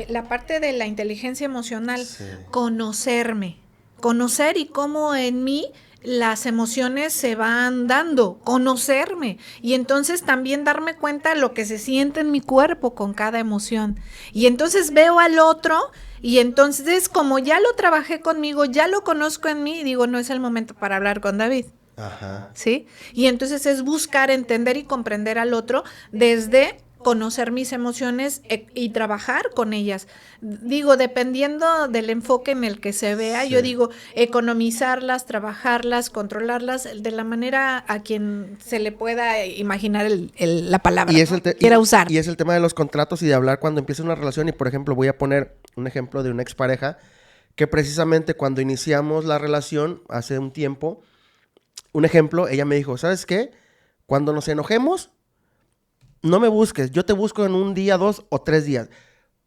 B: la parte de la inteligencia emocional, sí. Conocerme, conocer y cómo en mí las emociones se van dando, conocerme y entonces también darme cuenta de lo que se siente en mi cuerpo con cada emoción. Y entonces veo al otro y entonces como ya lo trabajé conmigo, ya lo conozco en mí, digo, no es el momento para hablar con David.
A: Ajá.
B: ¿Sí? Y entonces es buscar entender y comprender al otro desde conocer mis emociones y trabajar con ellas. Digo, dependiendo del enfoque en el que se vea, sí. Yo digo, economizarlas, trabajarlas, controlarlas de la manera a quien se le pueda imaginar la palabra,
A: y es
B: ¿no? Quiera usar.
A: Y es el tema de los contratos y de hablar cuando empieza una relación. Y, por ejemplo, voy a poner un ejemplo de una expareja que precisamente cuando iniciamos la relación hace un tiempo, un ejemplo, ella me dijo, ¿sabes qué? Cuando nos enojemos, no me busques, yo te busco en 1 día, 2 o 3 días.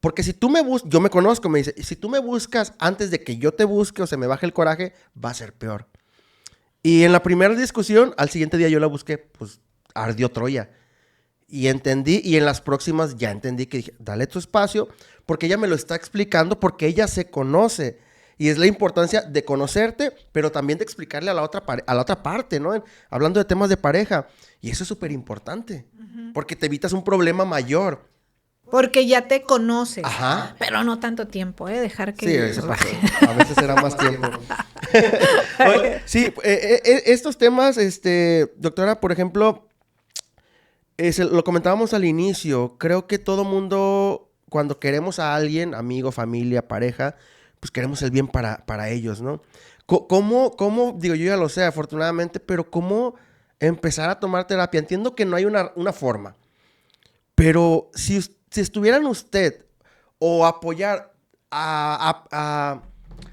A: Porque si tú yo me conozco, me dice, si tú me buscas antes de que yo te busque o se me baje el coraje, va a ser peor. Y en la primera discusión, al siguiente día yo la busqué, pues ardió Troya. Y entendí, y en las próximas ya entendí que dije, dale tu espacio, porque ella me lo está explicando, porque ella se conoce. Y es la importancia de conocerte, pero también de explicarle a la otra parte, ¿no? Hablando de temas de pareja. Y eso es súper importante, porque te evitas un problema mayor.
B: Porque ya te conoces.
A: Ajá.
B: Pero no tanto tiempo, dejar que...
A: Sí, a veces será más tiempo. Oye, sí, estos temas, doctora, por ejemplo, lo comentábamos al inicio, creo que todo mundo, cuando queremos a alguien, amigo, familia, pareja, pues queremos el bien para ellos, ¿no? ¿Cómo, digo, yo ya lo sé, afortunadamente, pero cómo empezar a tomar terapia? Entiendo que no hay una forma, pero si estuvieran usted o apoyar a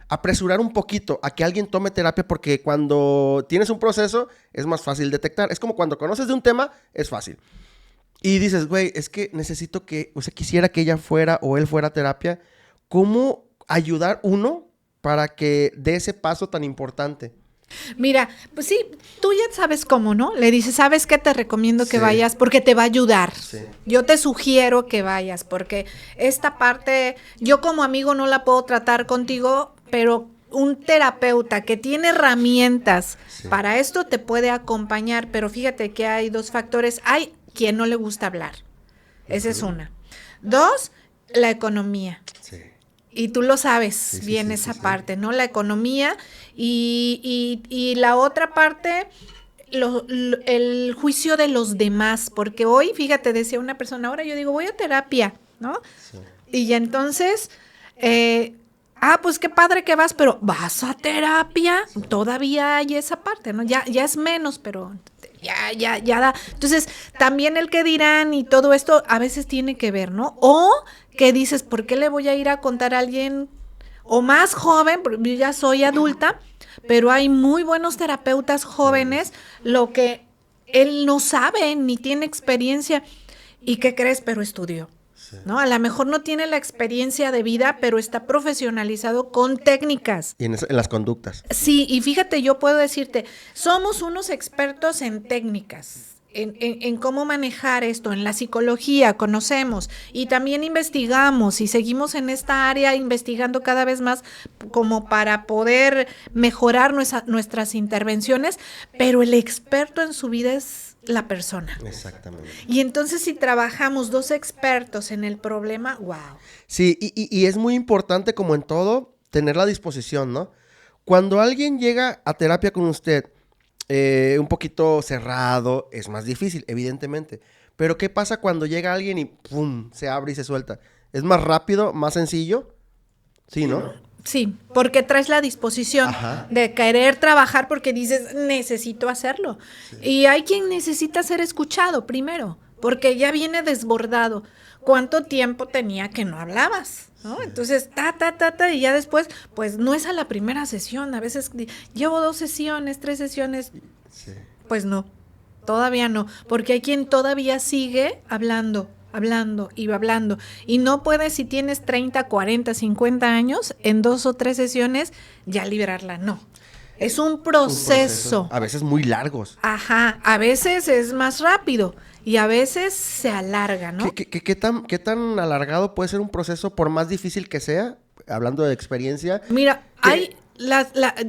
A: apresurar un poquito a que alguien tome terapia, porque cuando tienes un proceso es más fácil detectar. Es como cuando conoces de un tema, es fácil. Y dices, güey, es que necesito quisiera que ella fuera o él fuera a terapia. ¿Cómo ayudar uno para que dé ese paso tan importante?
B: Mira, pues sí, tú ya sabes cómo, ¿no? Le dices, ¿sabes qué? Te recomiendo que vayas porque te va a ayudar. Sí. Yo te sugiero que vayas porque esta parte, yo como amigo no la puedo tratar contigo, pero un terapeuta que tiene herramientas para esto te puede acompañar, pero fíjate que hay dos factores. Hay quien no le gusta hablar. Esa es una. Dos, la economía. Sí. Y tú lo sabes bien esa parte, ¿no? La economía y la otra parte, el juicio de los demás. Porque hoy, fíjate, decía una persona, ahora yo digo, voy a terapia, ¿no? Sí. Y ya entonces, pues qué padre que vas, pero ¿vas a terapia? Sí. Todavía hay esa parte, ¿no? Ya es menos, pero ya da. Entonces, también el que dirán y todo esto a veces tiene que ver, ¿no? O que dices, ¿por qué le voy a ir a contar a alguien o más joven? Porque yo ya soy adulta, pero hay muy buenos terapeutas jóvenes, lo que él no sabe ni tiene experiencia. ¿Y qué crees? Pero estudió. ¿No? A lo mejor no tiene la experiencia de vida, pero está profesionalizado con técnicas.
A: Y en las conductas.
B: Sí, y fíjate, yo puedo decirte, somos unos expertos en técnicas, en cómo manejar esto, en la psicología, conocemos, y también investigamos, y seguimos en esta área investigando cada vez más como para poder mejorar nuestras intervenciones, pero el experto en su vida es la persona.
A: Exactamente.
B: Y entonces si trabajamos dos expertos en el problema, wow.
A: Sí, y es muy importante, como en todo, tener la disposición, ¿no? Cuando alguien llega a terapia con usted un poquito cerrado, es más difícil, evidentemente. Pero ¿qué pasa cuando llega alguien y ¡pum! Se abre y se suelta? ¿Es más rápido, más sencillo? Sí, ¿no?
B: Sí, porque traes la disposición de querer trabajar porque dices, necesito hacerlo. Sí. Y hay quien necesita ser escuchado primero, porque ya viene desbordado. ¿Cuánto tiempo tenía que no hablabas? ¿No? Sí. Entonces, y ya después, pues no es a la primera sesión. A veces llevo 2 sesiones, 3 sesiones. Sí. Pues no, todavía no, porque hay quien todavía sigue hablando. Y no puedes, si tienes 30, 40, 50 años, en 2 o 3 sesiones ya liberarla, no. Es un proceso.
A: A veces muy largos.
B: Ajá, a veces es más rápido y a veces se alarga, ¿no?
A: ¿Qué tan alargado puede ser un proceso por más difícil que sea? Hablando de experiencia.
B: Mira,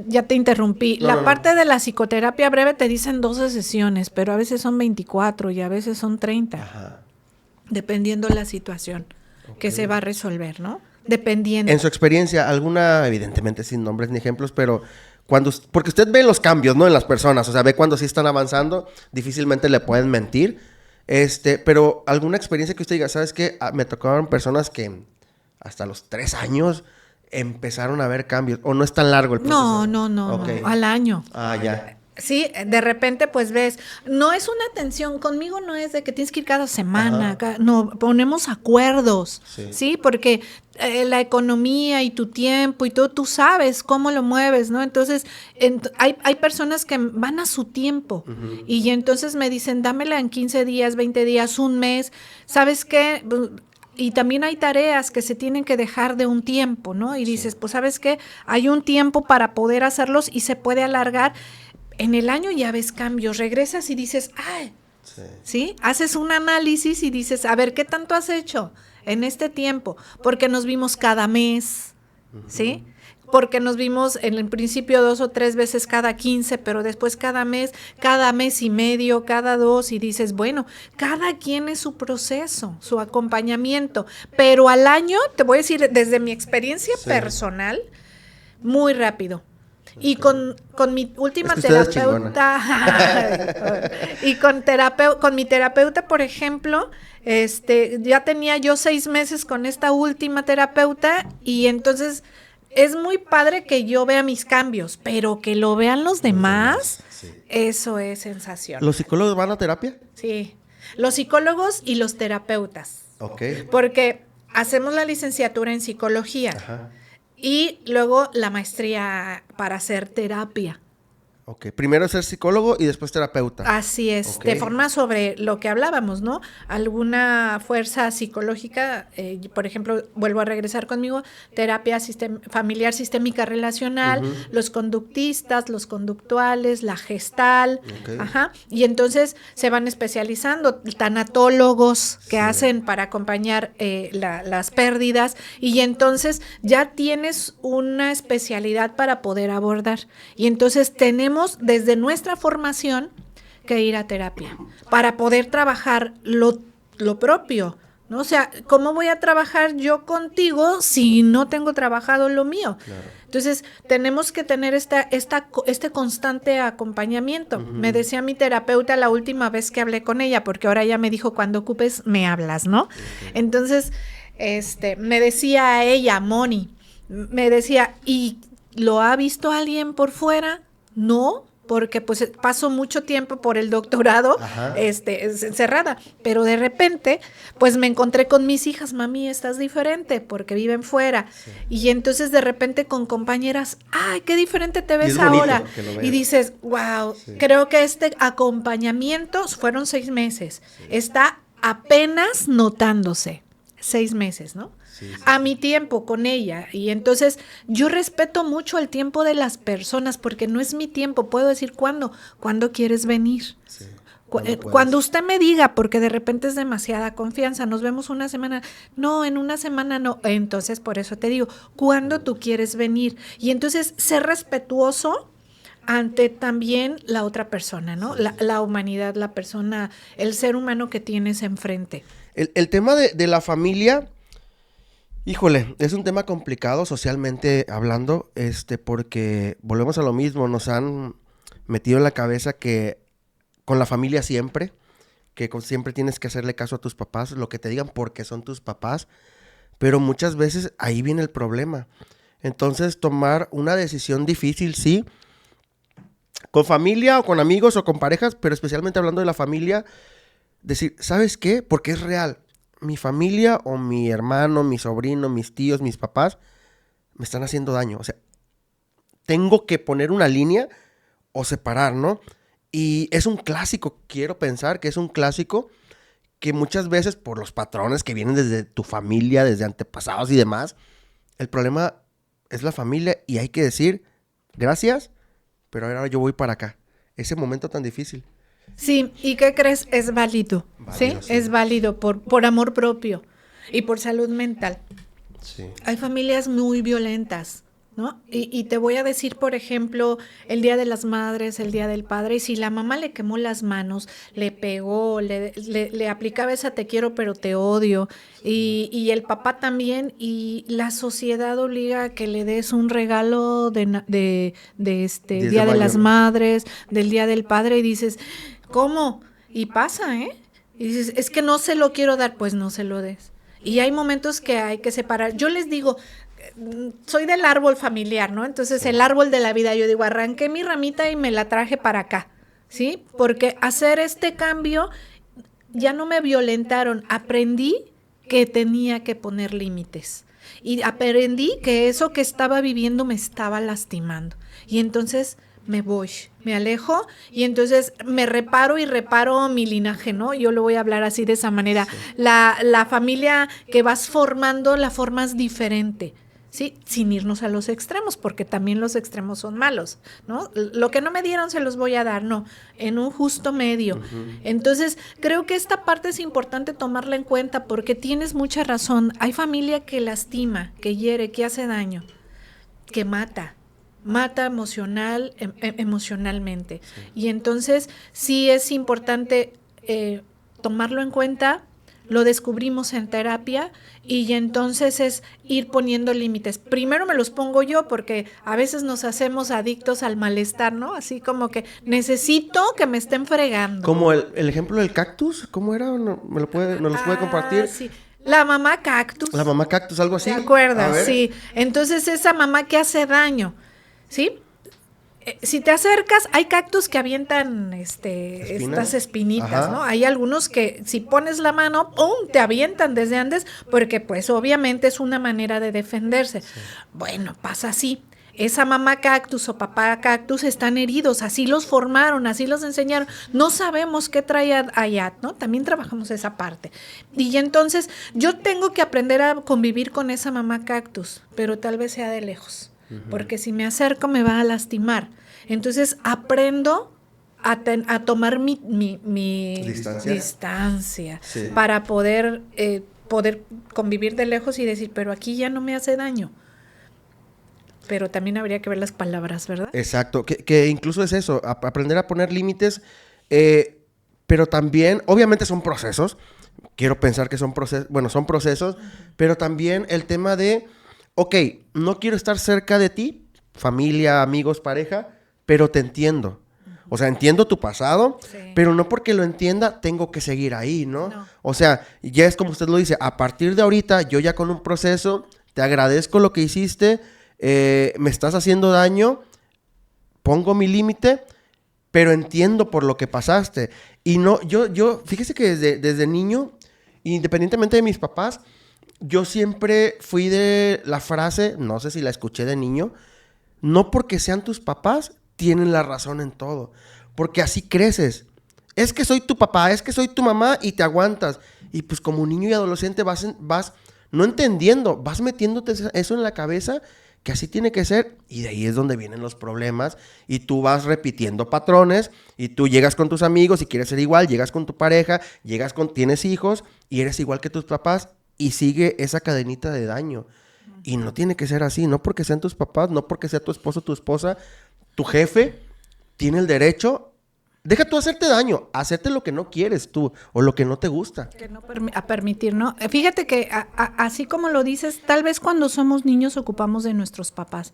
B: ya te interrumpí. La parte de la psicoterapia breve te dicen 12 sesiones, pero a veces son 24 y a veces son 30. Ajá. Dependiendo la situación que se va a resolver, ¿no? Dependiendo.
A: En su experiencia, alguna, evidentemente sin nombres ni ejemplos, pero porque usted ve los cambios, ¿no? En las personas, o sea, ve cuando sí están avanzando, difícilmente le pueden mentir, pero alguna experiencia que usted diga, ¿sabes qué? Me tocaron personas que hasta los 3 años empezaron a ver cambios, o no es tan largo el proceso.
B: No, okay. Al año.
A: Ya.
B: Sí, de repente pues ves, no es una atención, conmigo no es de que tienes que ir cada semana, no, ponemos acuerdos, ¿sí? Porque la economía y tu tiempo y todo, tú sabes cómo lo mueves, ¿no? Entonces, hay personas que van a su tiempo y entonces me dicen, dámela en 15 días, 20 días, un mes, ¿sabes qué? Y también hay tareas que se tienen que dejar de un tiempo, ¿no? Y dices, pues, ¿sabes qué? Hay un tiempo para poder hacerlos y se puede alargar. En el año ya ves cambios, regresas y dices, ¡ay! ¿Sí? Haces un análisis y dices, a ver, ¿qué tanto has hecho en este tiempo? Porque nos vimos cada mes, ¿sí? Porque nos vimos en el principio 2 o 3 veces cada 15, pero después cada mes y medio, cada 2, y dices, bueno, cada quien es su proceso, su acompañamiento, pero al año, te voy a decir, desde mi experiencia personal, muy rápido. Y con mi última terapeuta, y con mi terapeuta, por ejemplo, ya tenía yo 6 meses con esta última terapeuta, y entonces es muy padre que yo vea mis cambios, pero que lo vean los demás, eso es sensación.
A: ¿Los psicólogos van a terapia?
B: Sí, los psicólogos y los terapeutas.
A: Ok.
B: Porque hacemos la licenciatura en psicología.
A: Ajá.
B: Y luego la maestría para hacer terapia.
A: Ok, primero ser psicólogo y después terapeuta.
B: Así es,
A: Ok.
B: de forma sobre lo que hablábamos, ¿no? Alguna fuerza psicológica, por ejemplo, vuelvo a regresar conmigo, terapia familiar sistémica relacional, los conductistas, los conductuales, la gestal, y entonces se van especializando, tanatólogos que hacen para acompañar las pérdidas, y entonces ya tienes una especialidad para poder abordar, y entonces tenemos desde nuestra formación que ir a terapia para poder trabajar lo propio, ¿no? O sea, ¿cómo voy a trabajar yo contigo si no tengo trabajado lo mío? Claro. Entonces, tenemos que tener este constante acompañamiento. Me decía mi terapeuta la última vez que hablé con ella, porque ahora ella me dijo, cuando ocupes, me hablas, ¿no? Entonces, me decía a ella, Moni, me decía, ¿y lo ha visto alguien por fuera? No, porque pues paso mucho tiempo por el doctorado encerrada, pero de repente pues me encontré con mis hijas, mami, estás diferente porque viven fuera, y entonces de repente con compañeras, ay, qué diferente te ves ahora, y dices, wow, creo que este acompañamiento fueron 6 meses, está apenas notándose, 6 meses, ¿no? A mi tiempo con ella, y entonces yo respeto mucho el tiempo de las personas porque no es mi tiempo, puedo decir cuándo quieres venir, cuando usted me diga, porque de repente es demasiada confianza, nos vemos una semana, no, en una semana no, entonces por eso te digo, ¿cuándo tú quieres venir? Y entonces ser respetuoso ante también la otra persona, ¿no? La humanidad, la persona, el ser humano que tienes enfrente.
A: El tema de la familia, híjole, es un tema complicado socialmente hablando, porque volvemos a lo mismo, nos han metido en la cabeza que con la familia siempre, que siempre tienes que hacerle caso a tus papás, lo que te digan porque son tus papás, pero muchas veces ahí viene el problema. Entonces, tomar una decisión difícil, sí, con familia o con amigos o con parejas, pero especialmente hablando de la familia, decir, ¿sabes qué? Porque es real. Mi familia o mi hermano, mi sobrino, mis tíos, mis papás me están haciendo daño. O sea, tengo que poner una línea o separar, ¿no? Y es un clásico, quiero pensar que es un clásico que muchas veces por los patrones que vienen desde tu familia, desde antepasados y demás, el problema es la familia y hay que decir, gracias, pero ahora yo voy para acá. Ese momento tan difícil.
B: Sí, ¿y qué crees? Es válido, ¿sí? Es válido por amor propio y por salud mental. Sí. Hay familias muy violentas, ¿no? Y te voy a decir, por ejemplo, el Día de las Madres, el Día del Padre, y si la mamá le quemó las manos, le pegó, le aplicaba esa te quiero pero te odio, y el papá también, y la sociedad obliga a que le des un regalo de Día de las Madres, del Día del Padre, y dices, ¿cómo? Y pasa, ¿eh? Y dices, es que no se lo quiero dar, pues no se lo des. Y hay momentos que hay que separar. Yo les digo, soy del árbol familiar, ¿no? Entonces, el árbol de la vida, yo digo, arranqué mi ramita y me la traje para acá, ¿sí? Porque hacer este cambio, ya no me violentaron, aprendí que tenía que poner límites. Y aprendí que eso que estaba viviendo me estaba lastimando. Y entonces me voy, me alejo y entonces me reparo y reparo mi linaje, ¿no? Yo lo voy a hablar así de esa manera. Sí. La familia que vas formando la formas diferente, ¿sí? Sin irnos a los extremos, porque también los extremos son malos, ¿no? Lo que no me dieron se los voy a dar, no, en un justo medio. Uh-huh. Entonces, creo que esta parte es importante tomarla en cuenta porque tienes mucha razón. Hay familia que lastima, que hiere, que hace daño, que mata emocionalmente. Sí. Y entonces sí es importante tomarlo en cuenta, lo descubrimos en terapia y entonces es ir poniendo límites. Primero me los pongo yo porque a veces nos hacemos adictos al malestar, ¿no? Así como que necesito que me estén fregando.
A: Como el ejemplo del cactus, ¿cómo era? ¿Nos los puede compartir?
B: Sí. La mamá cactus.
A: La mamá cactus, algo así.
B: ¿Te acuerdas? Sí. Entonces esa mamá que hace daño, ¿sí? Si te acercas, hay cactus que avientan estas espinitas, ajá, ¿no? Hay algunos que si pones la mano, ¡pum!, te avientan desde antes, porque pues obviamente es una manera de defenderse. Sí. Bueno, pasa así. Esa mamá cactus o papá cactus están heridos, así los formaron, así los enseñaron. No sabemos qué trae allá, ¿no? También trabajamos esa parte. Y entonces yo tengo que aprender a convivir con esa mamá cactus, pero tal vez sea de lejos. Porque si me acerco me va a lastimar. Entonces aprendo a tomar mi distancia sí, para poder convivir de lejos y decir, pero aquí ya no me hace daño. Pero también habría que ver las palabras, ¿verdad?
A: Exacto, que incluso es eso, aprender a poner límites, pero también, obviamente son procesos, quiero pensar que son procesos, pero también el tema de, ok, no quiero estar cerca de ti, familia, amigos, pareja, pero te entiendo. O sea, entiendo tu pasado, sí, pero no porque lo entienda tengo que seguir ahí, ¿no? O sea, ya es como usted lo dice, a partir de ahorita, yo ya con un proceso, te agradezco lo que hiciste, me estás haciendo daño, pongo mi límite, pero entiendo por lo que pasaste. Y no, yo fíjese que desde niño, independientemente de mis papás, yo siempre fui de la frase, no sé si la escuché de niño, no porque sean tus papás, tienen la razón en todo. Porque así creces. Es que soy tu papá, es que soy tu mamá y te aguantas. Y pues como niño y adolescente vas no entendiendo, vas metiéndote eso en la cabeza, que así tiene que ser. Y de ahí es donde vienen los problemas. Y tú vas repitiendo patrones. Y tú llegas con tus amigos y quieres ser igual. Llegas con tu pareja, tienes hijos y eres igual que tus papás. Y sigue esa cadenita de daño. Y no tiene que ser así, no porque sean tus papás, no porque sea tu esposo, tu esposa, tu jefe, tiene el derecho, deja tú hacerte daño, hacerte lo que no quieres tú, o lo que no te gusta.
B: Que no a permitir, ¿no? Fíjate que así como lo dices, tal vez cuando somos niños ocupamos de nuestros papás.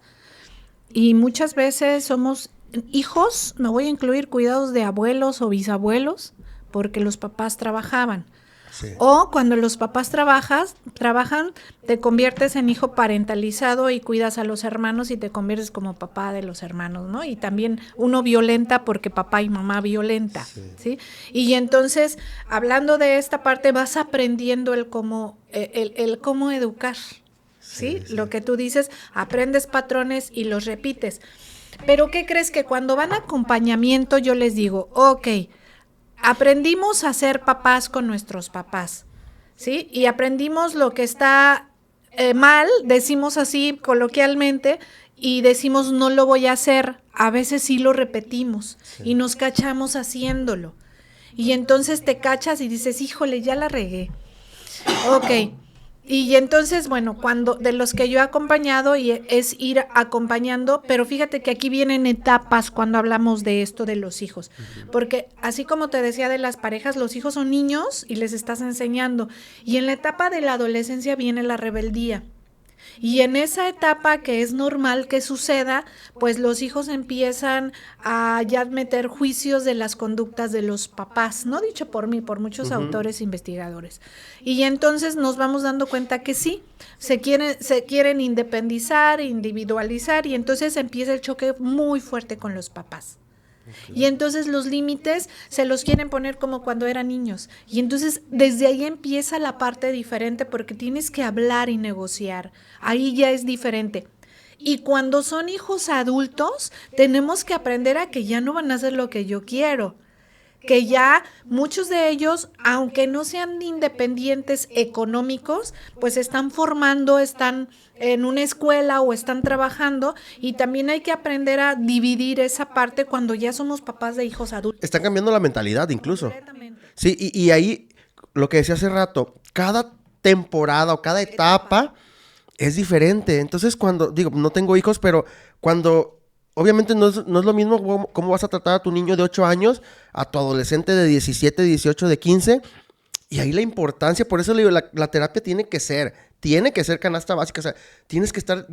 B: Y muchas veces somos hijos, me voy a incluir cuidados de abuelos o bisabuelos, porque los papás trabajaban. Sí. O cuando los papás trabajan, te conviertes en hijo parentalizado y cuidas a los hermanos y te conviertes como papá de los hermanos, ¿no? Y también uno violenta porque papá y mamá violenta, ¿sí? Y entonces, hablando de esta parte, vas aprendiendo el cómo educar, ¿sí? Lo que tú dices, aprendes patrones y los repites. Pero ¿qué crees? Que cuando van a acompañamiento yo les digo, ok, aprendimos a ser papás con nuestros papás, ¿sí? Y aprendimos lo que está mal, decimos así coloquialmente, y decimos no lo voy a hacer. A veces sí lo repetimos y nos cachamos haciéndolo. Y entonces te cachas y dices, híjole, ya la regué. Ok. Y entonces, bueno, cuando de los que yo he acompañado y es ir acompañando, pero fíjate que aquí vienen etapas cuando hablamos de esto de los hijos, porque así como te decía de las parejas, los hijos son niños y les estás enseñando, y en la etapa de la adolescencia viene la rebeldía. Y en esa etapa que es normal que suceda, pues los hijos empiezan a ya meter juicios de las conductas de los papás, no dicho por mí, por muchos autores e investigadores. Y entonces nos vamos dando cuenta que sí, se quieren independizar, individualizar, y entonces empieza el choque muy fuerte con los papás. Okay. Y entonces los límites se los quieren poner como cuando eran niños. Y entonces desde ahí empieza la parte diferente porque tienes que hablar y negociar. Ahí ya es diferente. Y cuando son hijos adultos, tenemos que aprender a que ya no van a hacer lo que yo quiero. Que ya muchos de ellos, aunque no sean independientes económicos, pues están formando, están en una escuela o están trabajando, y también hay que aprender a dividir esa parte cuando ya somos papás de hijos adultos.
A: Está cambiando la mentalidad incluso.
B: Completamente.
A: Sí, y ahí, lo que decía hace rato, cada temporada o cada etapa es diferente. Entonces, cuando, digo, no tengo hijos, pero cuando, obviamente no es lo mismo cómo vas a tratar a tu niño de 8 años, a tu adolescente de 17, 18, de 15, y ahí la importancia, por eso le digo, la terapia tiene que ser canasta básica, o sea, tienes que estar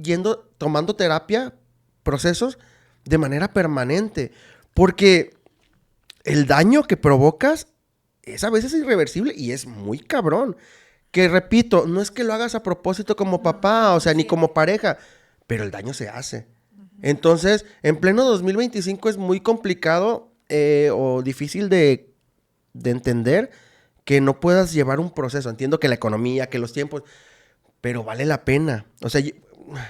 A: tomando terapia, procesos, de manera permanente, porque el daño que provocas es a veces irreversible y es muy cabrón. Que repito, no es que lo hagas a propósito como papá, o sea, ni como pareja, pero el daño se hace. Entonces, en pleno 2025 es muy complicado o difícil de entender que no puedas llevar un proceso. Entiendo que la economía, que los tiempos, pero vale la pena. O sea,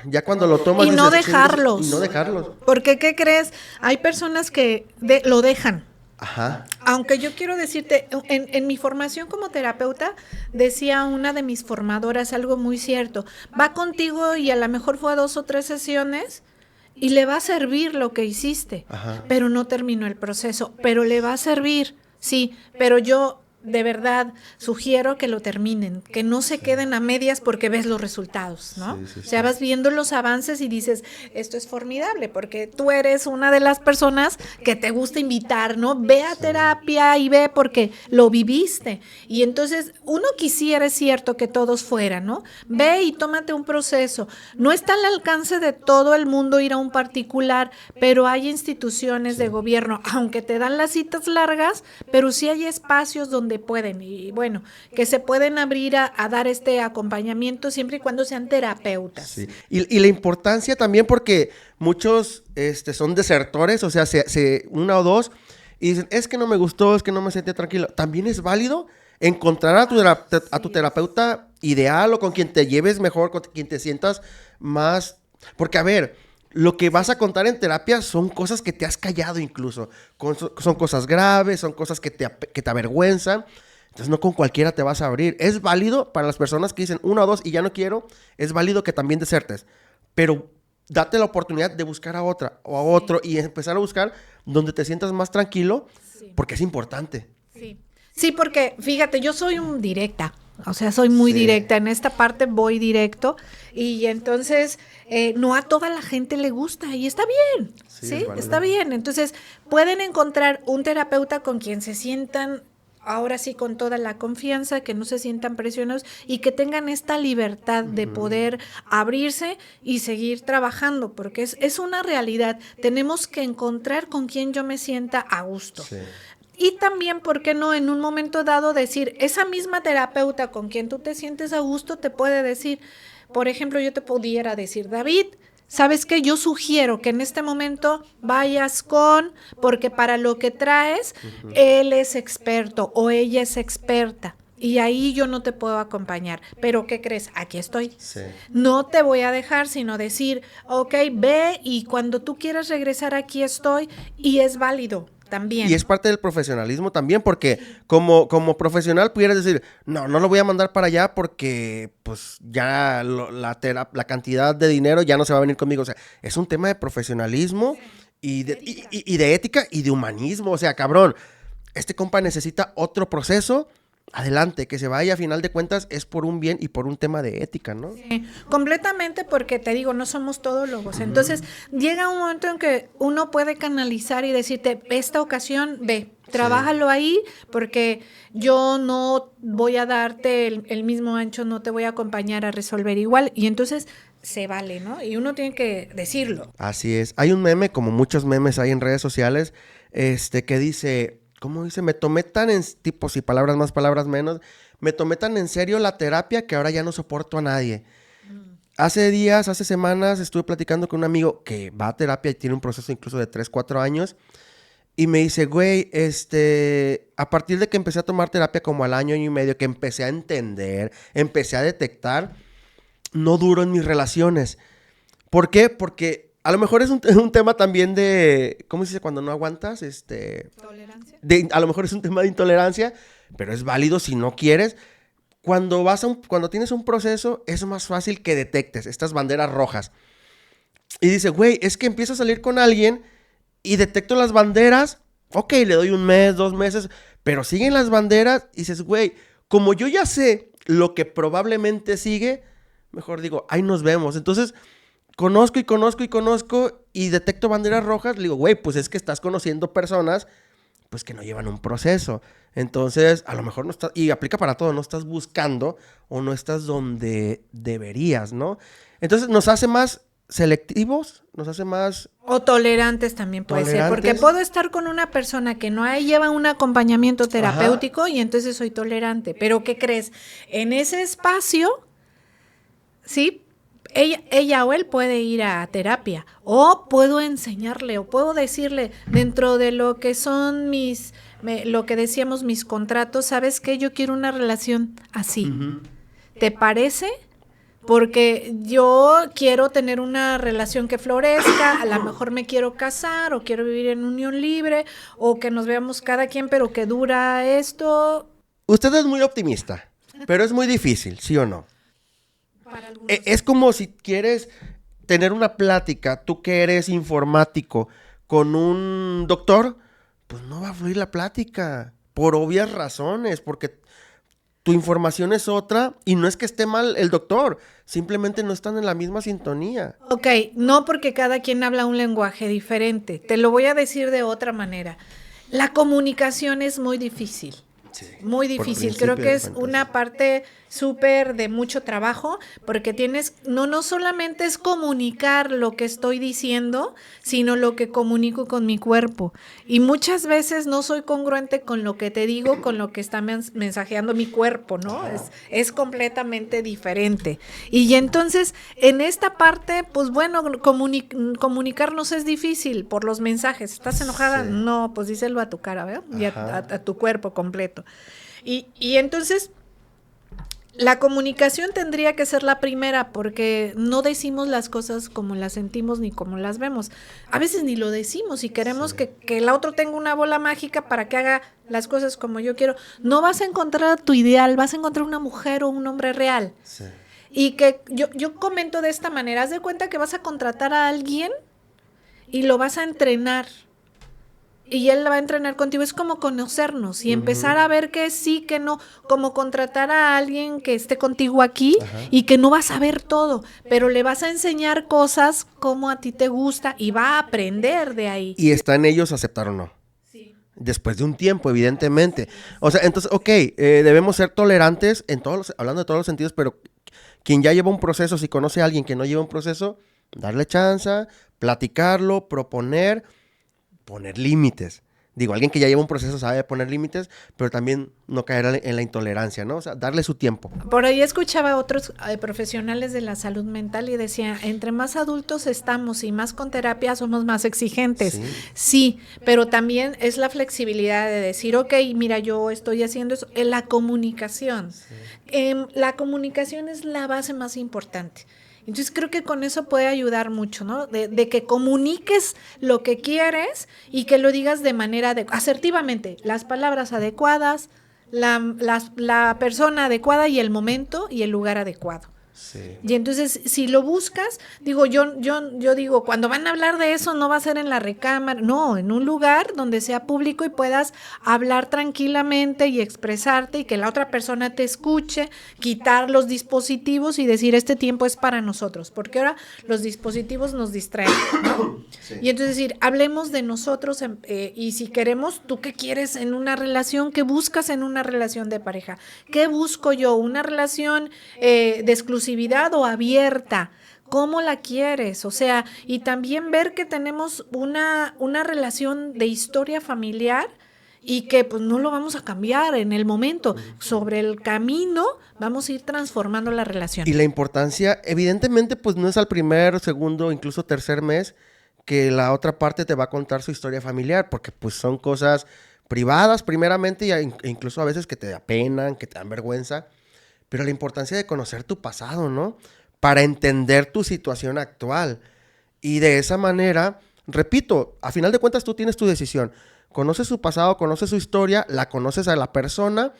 A: ya cuando lo tomas...
B: Y no dejarlos.
A: Y no dejarlos.
B: Porque, ¿qué crees? Hay personas que lo dejan.
A: Ajá.
B: Aunque yo quiero decirte, en mi formación como terapeuta, decía una de mis formadoras algo muy cierto. Va contigo y a lo mejor fue a 2 o 3 sesiones y le va a servir lo que hiciste,
A: Ajá.
B: pero no terminó el proceso, pero le va a servir, sí, pero yo de verdad sugiero que lo terminen, que no se queden a medias porque ves los resultados, ¿no?
A: Sí,
B: O sea, vas viendo los avances y dices, esto es formidable, porque tú eres una de las personas que te gusta invitar, ¿no? Ve a terapia y ve porque lo viviste. Y entonces uno quisiera, es cierto, que todos fueran, ¿no? Ve y tómate un proceso. No está al alcance de todo el mundo ir a un particular, pero hay instituciones de gobierno, aunque te dan las citas largas, pero sí hay espacios donde pueden, y bueno, que se pueden abrir a dar este acompañamiento siempre y cuando sean terapeutas.
A: Sí. Y la importancia también porque muchos son desertores, o sea, una o dos, y dicen, es que no me gustó, es que no me sentí tranquilo. También es válido encontrar a tu terapeuta ideal o con quien te lleves mejor, con quien te sientas más... Porque, a ver, lo que vas a contar en terapia son cosas que te has callado incluso. Son cosas graves, son cosas que te avergüenzan. Entonces no con cualquiera te vas a abrir. Es válido para las personas que dicen 1 o 2 y ya no quiero. Es válido que también desertes. Pero date la oportunidad de buscar a otra o a otro y empezar a buscar donde te sientas más tranquilo, porque es importante.
B: Sí, porque fíjate, yo soy directa. O sea, soy muy directa. En esta parte voy directo. Y entonces, no a toda la gente le gusta. Y está bien. Sí, está bien. Entonces, pueden encontrar un terapeuta con quien se sientan, ahora sí, con toda la confianza, que no se sientan presionados y que tengan esta libertad de poder abrirse y seguir trabajando. Porque es una realidad. Tenemos que encontrar con quien yo me sienta a gusto. Sí. Y también, ¿por qué no en un momento dado decir, esa misma terapeuta con quien tú te sientes a gusto te puede decir, por ejemplo, yo te pudiera decir, David, ¿sabes qué? Yo sugiero que en este momento vayas porque para lo que traes, él es experto o ella es experta. Y ahí yo no te puedo acompañar. Pero, ¿qué crees? Aquí estoy. Sí. No te voy a dejar, sino decir, ok, ve y cuando tú quieras regresar, aquí estoy, y es válido. También.
A: Y es parte del profesionalismo también, porque como profesional pudieras decir, no lo voy a mandar para allá porque pues ya la cantidad de dinero ya no se va a venir conmigo. O sea, es un tema de profesionalismo y de ética y de humanismo. O sea, cabrón, este compa necesita otro proceso. Adelante, que se vaya, a final de cuentas es por un bien y por un tema de ética, ¿no?
B: Sí, completamente, porque te digo, no somos todólogos. Entonces, llega un momento en que uno puede canalizar y decirte, esta ocasión, ve, trabájalo ahí, porque yo no voy a darte el mismo ancho, no te voy a acompañar a resolver igual. Y entonces se vale, ¿no? Y uno tiene que decirlo.
A: Así es. Hay un meme, como muchos memes hay en redes sociales, que dice... ¿Cómo dice? Me tomé tan en... Tipos y palabras más, palabras menos. Me tomé tan en serio la terapia que ahora ya no soporto a nadie. Hace semanas estuve platicando con un amigo que va a terapia y tiene un proceso incluso de 3, 4 años. Y me dice, güey, a partir de que empecé a tomar terapia como al año y medio, que empecé a entender, empecé a detectar, no duro en mis relaciones. ¿Por qué? Porque a lo mejor es un tema también de, ¿cómo se dice cuando no aguantas?
B: Tolerancia.
A: A lo mejor es un tema de intolerancia, pero es válido si no quieres. Cuando tienes un proceso, es más fácil que detectes estas banderas rojas. Y dice, güey, es que empiezo a salir con alguien y detecto las banderas. Ok, le doy 1 mes, 2 meses, pero siguen las banderas y dices, güey, como yo ya sé lo que probablemente sigue, mejor digo, ahí nos vemos. Entonces, conozco y detecto banderas rojas. Le digo, güey, pues es que estás conociendo personas pues que no llevan un proceso. Entonces, a lo mejor no estás, y aplica para todo, no estás buscando o no estás donde deberías, ¿no? Entonces, nos hace más selectivos, nos hace más
B: O tolerantes también puede ser, porque
A: tolerantes.
B: puedo estar con una persona que no lleva un acompañamiento terapéutico y entonces soy tolerante. Pero ¿qué crees? En ese espacio, ¿sí? Ella o él puede ir a terapia, o puedo enseñarle, o puedo decirle dentro de lo que son lo que decíamos, mis contratos, ¿sabes qué? Yo quiero una relación así.
A: Ujú.
B: ¿Te parece? Porque yo quiero tener una relación que florezca, a lo mejor me quiero casar o quiero vivir en unión libre o que nos veamos cada quien, pero que dura esto.
A: Usted es muy optimista, pero es muy difícil, ¿sí o no?
B: Para algunos.
A: Es como si quieres tener una plática, tú que eres informático, con un doctor, pues no va a fluir la plática, por obvias razones, porque tu información es otra y no es que esté mal el doctor, simplemente no están en la misma sintonía.
B: Ok, no porque cada quien habla un lenguaje diferente. Te lo voy a decir de otra manera. La comunicación es muy difícil.
A: Sí,
B: Muy
A: por
B: difícil.
A: principio
B: Creo que
A: de
B: es
A: cuentas.
B: una parte súper de mucho trabajo porque no solamente es comunicar lo que estoy diciendo, sino lo que comunico con mi cuerpo. Y muchas veces no soy congruente con lo que te digo, con lo que está mensajeando mi cuerpo, ¿no? Es completamente diferente. Y entonces, en esta parte, pues bueno, comunicarnos es difícil por los mensajes. ¿Estás enojada?
A: Sí.
B: No, pues díselo a tu cara, ¿verdad? Y
A: Ajá.
B: a tu cuerpo completo. Y entonces la comunicación tendría que ser la primera porque no decimos las cosas como las sentimos ni como las vemos. A veces ni lo decimos y queremos
A: Sí.
B: que el otro tenga una bola mágica para que haga las cosas como yo quiero. No vas a encontrar a tu ideal, vas a encontrar una mujer o un hombre real.
A: Sí.
B: Y que yo comento de esta manera, haz de cuenta que vas a contratar a alguien y lo vas a entrenar. Y él la va a entrenar contigo, es como conocernos y empezar a ver que sí, que no, como contratar a alguien que esté contigo aquí y que no va a saber todo, pero le vas a enseñar cosas como a ti te gusta y va a aprender de ahí.
A: Y está en ellos aceptar o no.
B: Sí.
A: Después de un tiempo, evidentemente. O sea, entonces, ok, debemos ser tolerantes hablando de todos los sentidos, pero quien ya lleva un proceso, si conoce a alguien que no lleva un proceso, darle chance, platicarlo, proponer, poner límites. Digo, alguien que ya lleva un proceso sabe poner límites, pero también no caer en la intolerancia, ¿no? O sea, darle su tiempo.
B: Por ahí escuchaba a otros profesionales de la salud mental y decía, entre más adultos estamos y más con terapia somos más exigentes.
A: Sí.
B: Sí, pero también es la flexibilidad de decir, ok, mira, yo estoy haciendo eso. En la comunicación. La comunicación es la base más importante. Entonces creo que con eso puede ayudar mucho, ¿no? De que comuniques lo que quieres y que lo digas de manera asertivamente, las palabras adecuadas, la persona adecuada y el momento y el lugar adecuado.
A: Sí.
B: Y entonces, si lo buscas, digo, yo digo, cuando van a hablar de eso, no va a ser en la recámara, no, en un lugar donde sea público y puedas hablar tranquilamente y expresarte y que la otra persona te escuche, quitar los dispositivos y decir, este tiempo es para nosotros, porque ahora los dispositivos nos distraen, ¿no?
A: Sí.
B: Y entonces decir, hablemos de nosotros y si queremos, ¿tú qué quieres en una relación? ¿Qué buscas en una relación de pareja? ¿Qué busco yo? ¿Una relación de exclusividad o abierta? ¿Cómo la quieres? O sea, y también ver que tenemos una relación de historia familiar y que pues no lo vamos a cambiar en el momento. Sobre el camino vamos a ir transformando la relación.
A: Y la importancia, evidentemente, pues no es al primer, segundo, incluso tercer mes que la otra parte te va a contar su historia familiar, porque pues son cosas privadas primeramente e incluso a veces que te apenan, que te dan vergüenza. Pero la importancia de conocer tu pasado, ¿no? para entender tu situación actual. Y de esa manera, repito, a final de cuentas tú tienes tu decisión. Conoces su pasado, conoces su historia, la conoces a la persona,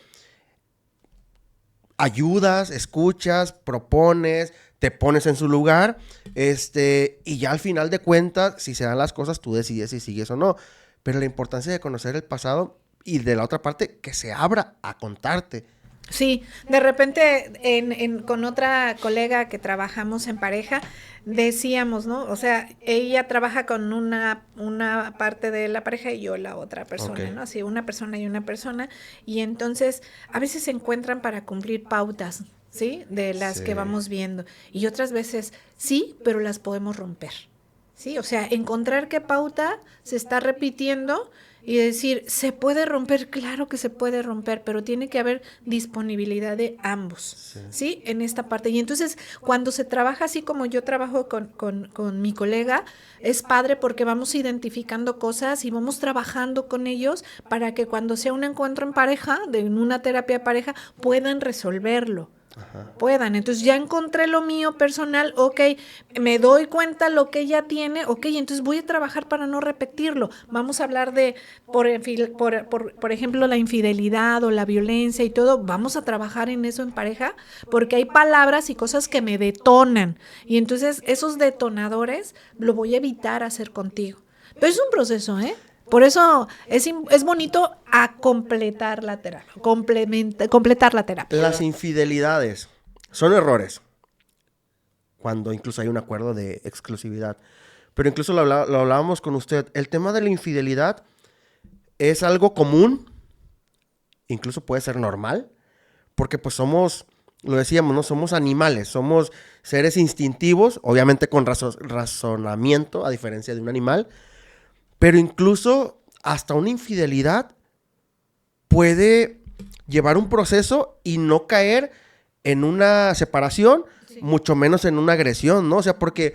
A: ayudas, escuchas, propones, te pones en su lugar, y ya al final de cuentas, si se dan las cosas, tú decides si sigues o no. Pero la importancia de conocer el pasado y de la otra parte, que se abra a contarte.
B: Sí, de repente con otra colega que trabajamos en pareja, decíamos, ¿no? O sea, ella trabaja con una parte de la pareja y yo la otra persona,
A: Okay.
B: ¿no? Así, una persona y una persona. Y entonces, a veces se encuentran para cumplir pautas, ¿sí? De las que vamos viendo. Y otras veces, sí, pero las podemos romper, ¿sí? O sea, encontrar qué pauta se está repitiendo y decir, ¿se puede romper? Claro que se puede romper, pero tiene que haber disponibilidad de ambos, ¿sí? En esta parte. Y entonces, cuando se trabaja así como yo trabajo con mi colega, es padre porque vamos identificando cosas y vamos trabajando con ellos para que cuando sea un encuentro en pareja, en una terapia de pareja, puedan resolverlo. Puedan. Entonces ya encontré lo mío personal, ok, me doy cuenta lo que ella tiene, ok, entonces voy a trabajar para no repetirlo. Vamos a hablar de, por ejemplo, la infidelidad o la violencia y todo, vamos a trabajar en eso en pareja, porque hay palabras y cosas que me detonan, y entonces esos detonadores lo voy a evitar hacer contigo. Pero es un proceso, ¿eh? Por eso es bonito a completar la terapia, completar la terapia.
A: Las infidelidades son errores, cuando incluso hay un acuerdo de exclusividad. Pero incluso lo hablábamos con usted. El tema de la infidelidad es algo común, incluso puede ser normal, porque pues somos, lo decíamos, ¿no? Somos animales, somos seres instintivos, obviamente con razonamiento, a diferencia de un animal. Pero incluso hasta una infidelidad puede llevar un proceso y no caer en una separación, sí, mucho menos en una agresión, ¿no? O sea, porque,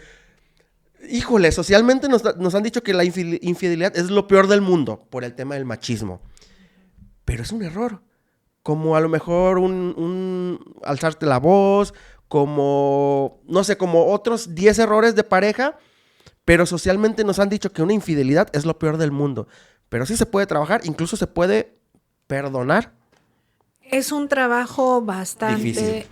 A: híjole, socialmente nos han dicho que la infidelidad es lo peor del mundo por el tema del machismo. Pero es un error. Como a lo mejor un alzarte la voz, como, no sé, como otros 10 errores de pareja. Pero socialmente nos han dicho que una infidelidad es lo peor del mundo. Pero sí se puede trabajar, incluso se puede perdonar.
B: Es un trabajo bastante difícil,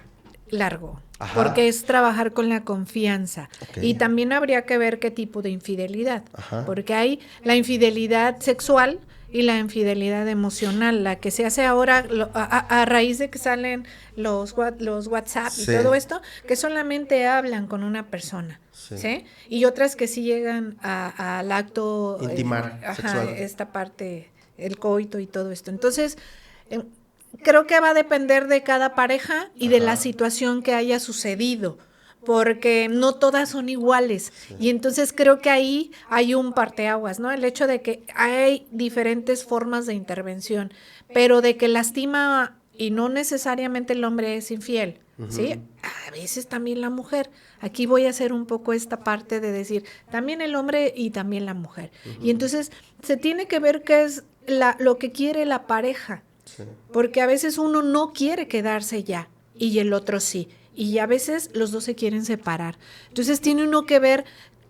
B: largo. Ajá. Porque es trabajar con la confianza. Okay. Y también habría que ver qué tipo de infidelidad. Ajá. Porque hay la infidelidad sexual y la infidelidad emocional, la que se hace ahora a raíz de que salen los WhatsApp y sí, todo esto, que solamente hablan con una persona, sí, ¿sí? Y otras que sí llegan al acto
A: intimar, sexual.
B: Esta parte, el coito y todo esto. Entonces, creo que va a depender de cada pareja y de la situación que haya sucedido, porque no todas son iguales, sí, y entonces creo que ahí hay un parteaguas, ¿no? El hecho de que hay diferentes formas de intervención, pero de que lastima y no necesariamente el hombre es infiel, ¿sí? A veces también la mujer. Aquí voy a hacer un poco esta parte de decir, también el hombre y también la mujer. Y entonces se tiene que ver qué es lo que quiere la pareja, sí, porque a veces uno no quiere quedarse ya y el otro sí. Y a veces los dos se quieren separar. Entonces tiene uno que ver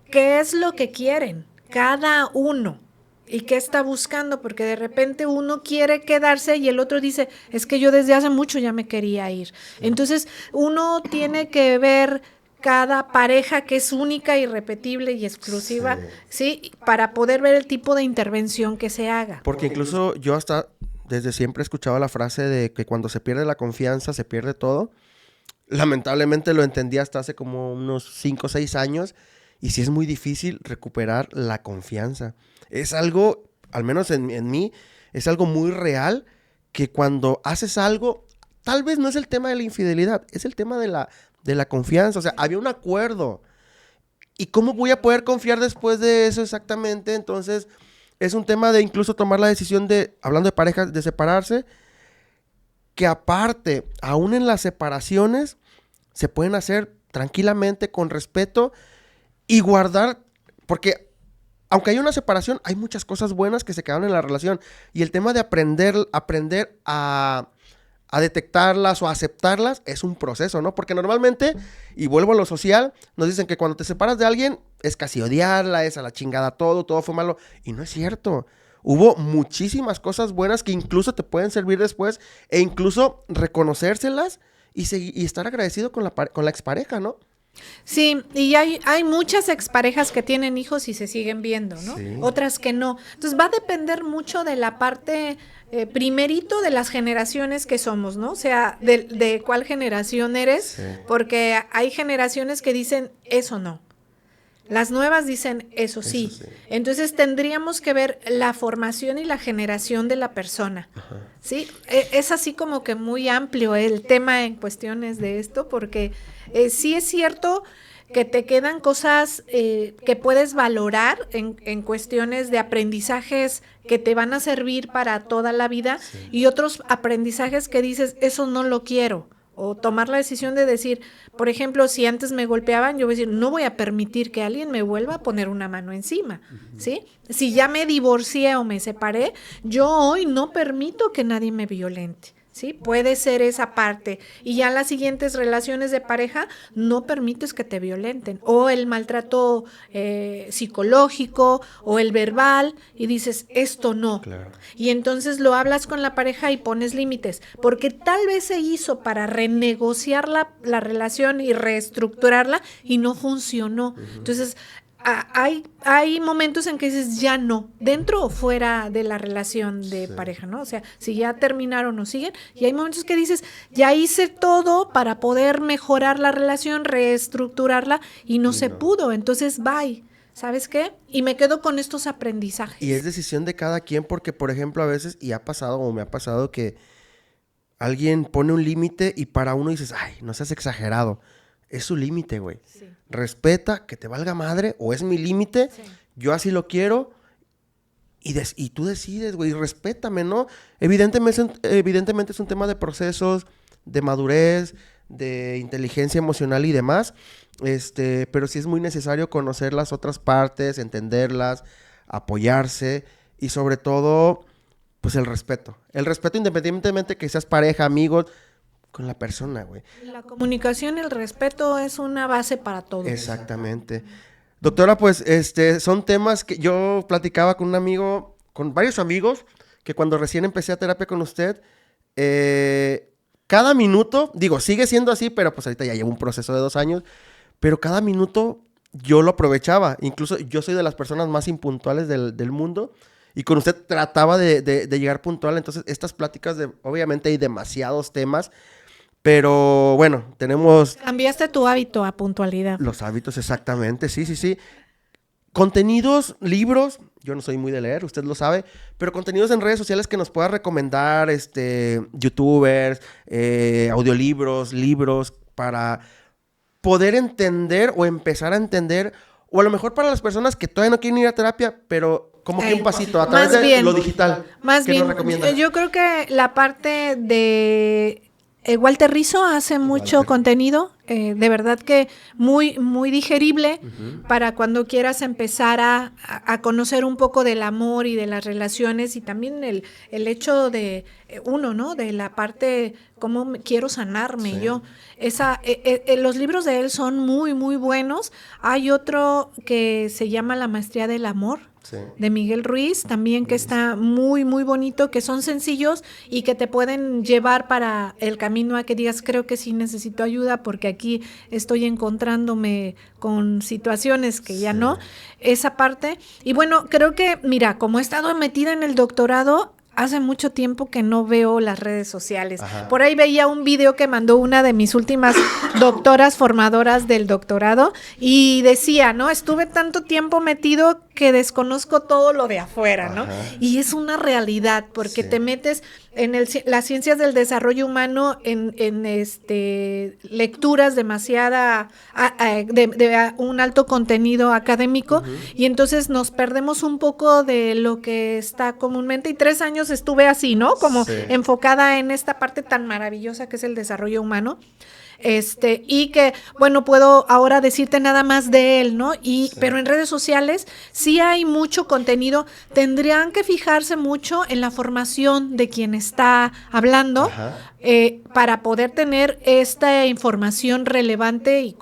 B: qué es lo que quieren, cada uno, y qué está buscando, porque de repente uno quiere quedarse y el otro dice, es que yo desde hace mucho ya me quería ir. Sí. Entonces uno tiene que ver cada pareja que es única, irrepetible y exclusiva, sí, ¿sí? Para poder ver el tipo de intervención que se haga.
A: Porque incluso yo hasta desde siempre he escuchado la frase de que cuando se pierde la confianza se pierde todo. Lamentablemente lo entendí hasta hace como unos 5 o 6 años y sí es muy difícil recuperar la confianza. Es algo, al menos en mí, es algo muy real que cuando haces algo, tal vez no es el tema de la infidelidad, es el tema de la confianza. O sea, había un acuerdo. ¿Y cómo voy a poder confiar después de eso exactamente? Entonces, es un tema de incluso tomar la decisión de, hablando de parejas, de separarse, que aparte, aún en las separaciones, se pueden hacer tranquilamente, con respeto y guardar, porque aunque hay una separación, hay muchas cosas buenas que se quedaron en la relación. Y el tema de aprender a a detectarlas o a aceptarlas, es un proceso, ¿no? Porque normalmente, y vuelvo a lo social, nos dicen que cuando te separas de alguien es casi odiarla, es a la chingada todo fue malo. Y no es cierto. Hubo muchísimas cosas buenas que incluso te pueden servir después e incluso reconocérselas y estar agradecido con la expareja, ¿no?
B: Sí, y hay muchas exparejas que tienen hijos y se siguen viendo, ¿no?
A: Sí.
B: Otras que no. Entonces va a depender mucho de la parte primerito de las generaciones que somos, ¿no? O sea, de cuál generación eres,
A: Sí.
B: porque hay generaciones que dicen eso no. Las nuevas dicen eso sí.
A: Eso sí.
B: Entonces tendríamos que ver la formación y la generación de la persona.
A: Ajá.
B: ¿Sí? Es así como que muy amplio el tema en cuestiones de esto, porque sí es cierto que te quedan cosas que puedes valorar en cuestiones de aprendizajes que te van a servir para toda la vida,
A: Sí.
B: y otros aprendizajes que dices, eso no lo quiero. O tomar la decisión de decir, por ejemplo, si antes me golpeaban, yo voy a decir, no voy a permitir que alguien me vuelva a poner una mano encima, ¿sí? Si ya me divorcié o me separé, yo hoy no permito que nadie me violente, ¿sí? Puede ser esa parte. Y ya las siguientes relaciones de pareja, no permites que te violenten. O el maltrato psicológico o el verbal, y dices, esto no.
A: Claro.
B: Y entonces lo hablas con la pareja y pones límites, porque tal vez se hizo para renegociar la relación y reestructurarla y no funcionó. Entonces, hay momentos en que dices ya no, dentro o fuera de la relación de pareja, ¿no? O sea, si ya terminaron o siguen, y hay momentos que dices, ya hice todo para poder mejorar la relación, reestructurarla, y no se pudo, entonces bye. ¿Sabes qué? Y me quedo con estos aprendizajes.
A: Y es decisión de cada quien porque, por ejemplo, a veces, y ha pasado o me ha pasado que alguien pone un límite y para uno dices, ay, no seas exagerado. Es su límite, güey.
B: Sí.
A: Respeta, que te valga madre, o es mi límite,
B: Sí.
A: yo así lo quiero, y tú decides, güey, respétame, ¿no? Evidentemente es un tema de procesos, de madurez, de inteligencia emocional y demás, pero sí es muy necesario conocer las otras partes, entenderlas, apoyarse, y sobre todo, pues el respeto. El respeto independientemente que seas pareja, amigos, con la persona, güey.
B: La comunicación y el respeto es una base para todo.
A: Exactamente. Doctora, pues, son temas que yo platicaba con un amigo, con varios amigos, que cuando recién empecé a terapia con usted, cada minuto, digo, sigue siendo así, pero pues ahorita ya llevo un proceso de 2 años, pero cada minuto yo lo aprovechaba. Incluso yo soy de las personas más impuntuales del mundo, y con usted trataba de llegar puntual. Entonces, estas pláticas, obviamente hay demasiados temas, pero bueno, tenemos
B: Cambiaste tu hábito a puntualidad.
A: los hábitos, exactamente, sí. Contenidos, libros, yo no soy muy de leer, usted lo sabe, pero contenidos en redes sociales que nos pueda recomendar, youtubers, audiolibros, libros, para poder entender o empezar a entender, o a lo mejor para las personas que todavía no quieren ir a terapia, pero como que un pasito a través de lo digital.
B: Más
A: ¿Qué
B: bien,
A: nos recomienda?
B: yo creo que la parte de Walter Rizzo hace mucho
A: Walter.
B: contenido, de verdad que muy, muy digerible para cuando quieras empezar a conocer un poco del amor y de las relaciones, y también el hecho de uno, ¿no? De la parte, cómo quiero sanarme
A: Sí.
B: yo. Los libros de él son muy, muy buenos. Hay otro que se llama La Maestría del Amor,
A: Sí.
B: de Miguel Ruiz, también, que está muy, muy bonito, que son sencillos y que te pueden llevar para el camino a que digas, creo que sí necesito ayuda porque aquí estoy encontrándome con situaciones que ya no, esa parte. Y bueno, creo que, mira, como he estado metida en el doctorado, hace mucho tiempo que no veo las redes sociales.
A: Ajá.
B: Por ahí veía un video que mandó una de mis últimas doctoras formadoras del doctorado y decía, ¿no? Estuve tanto tiempo metido que desconozco todo lo de afuera, ¿no?
A: Ajá.
B: Y es una realidad porque
A: Sí.
B: te metes en las ciencias del desarrollo humano en lecturas demasiada de un alto contenido académico, y entonces nos perdemos un poco de lo que está comúnmente, y 3 años estuve así, ¿no? Como
A: Sí.
B: enfocada en esta parte tan maravillosa que es el desarrollo humano. Y que, bueno, puedo ahora decirte nada más de él, ¿no? Pero en redes sociales sí hay mucho contenido. Tendrían que fijarse mucho en la formación de quien está hablando,
A: Ajá.
B: para poder tener esta información relevante y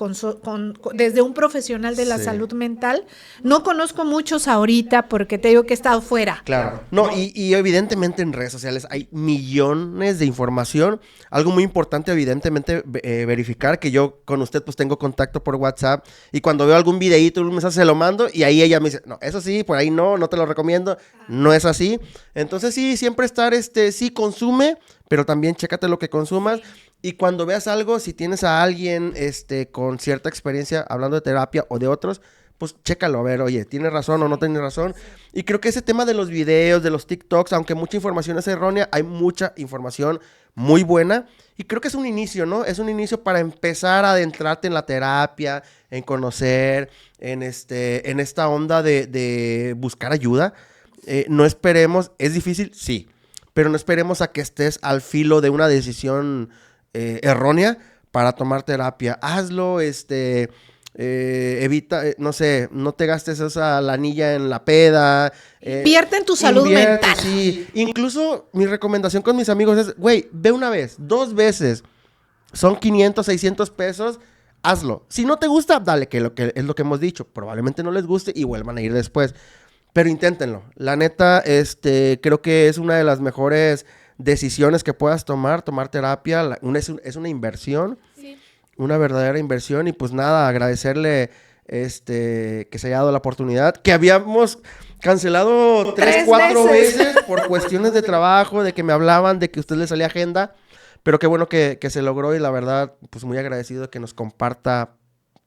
B: desde un profesional de la salud mental. No conozco muchos ahorita porque te digo que he estado fuera.
A: Claro. No, y evidentemente en redes sociales hay millones de información. Algo muy importante, evidentemente, verificar que yo con usted pues tengo contacto por WhatsApp y cuando veo algún videíto, un mensaje se lo mando y ahí ella me dice, no, eso sí, por ahí no te lo recomiendo, no es así. Entonces sí, siempre estar, sí consume, pero también chécate lo que consumas. Y cuando veas algo, si tienes a alguien con cierta experiencia hablando de terapia o de otros, pues chécalo, a ver, oye, ¿tiene razón o no tiene razón? Y creo que ese tema de los videos, de los TikToks, aunque mucha información es errónea, hay mucha información muy buena. Y creo que es un inicio, ¿no? Es un inicio para empezar a adentrarte en la terapia, en conocer, en esta onda de buscar ayuda. No esperemos, es difícil, sí, pero no esperemos a que estés al filo de una decisión errónea para tomar terapia. Hazlo, evita, no sé, no te gastes esa lanilla en la peda.
B: Invierte en tu salud mental.
A: Sí. Incluso mi recomendación con mis amigos es, güey, ve una vez, 2 veces. Son 500, 600 pesos, hazlo. Si no te gusta, dale, que es lo que hemos dicho. Probablemente no les guste y vuelvan a ir después. Pero inténtenlo. La neta, creo que es una de las mejores decisiones que puedas tomar terapia. Es una inversión. Sí. Una verdadera inversión. Y pues nada, agradecerle que se haya dado la oportunidad. Que habíamos cancelado 3, 4 veces por cuestiones de trabajo, de que me hablaban, de que a usted le salía agenda. Pero qué bueno que se logró y la verdad, pues muy agradecido de que nos comparta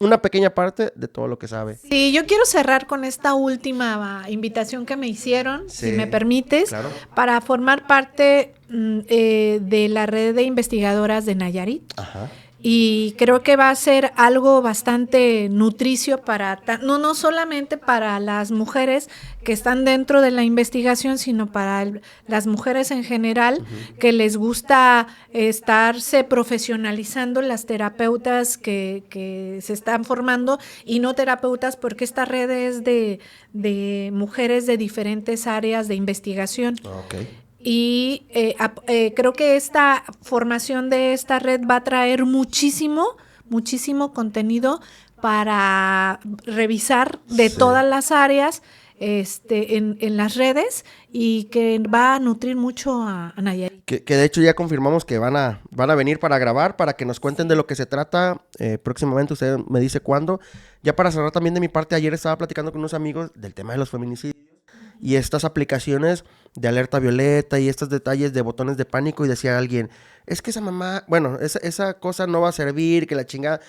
A: una pequeña parte de todo lo que sabe.
B: Sí, yo quiero cerrar con esta última invitación que me hicieron, si me permites, claro, para formar parte de la red de investigadoras de Nayarit. Ajá. Y creo que va a ser algo bastante nutricio para, no solamente para las mujeres que están dentro de la investigación, sino para las mujeres en general, que les gusta estarse profesionalizando, las terapeutas que se están formando y no terapeutas, porque esta red es de mujeres de diferentes áreas de investigación. Okay. Y creo que esta formación de esta red va a traer muchísimo contenido para revisar de todas las áreas en las redes y que va a nutrir mucho a Nayarit.
A: Que de hecho ya confirmamos que van a venir para grabar, para que nos cuenten de lo que se trata próximamente. Usted me dice cuándo. Ya para cerrar también de mi parte, ayer estaba platicando con unos amigos del tema de los feminicidios y estas aplicaciones de alerta violeta y estos detalles de botones de pánico, y decía alguien, es que esa mamá, bueno, esa cosa no va a servir, que la chingada.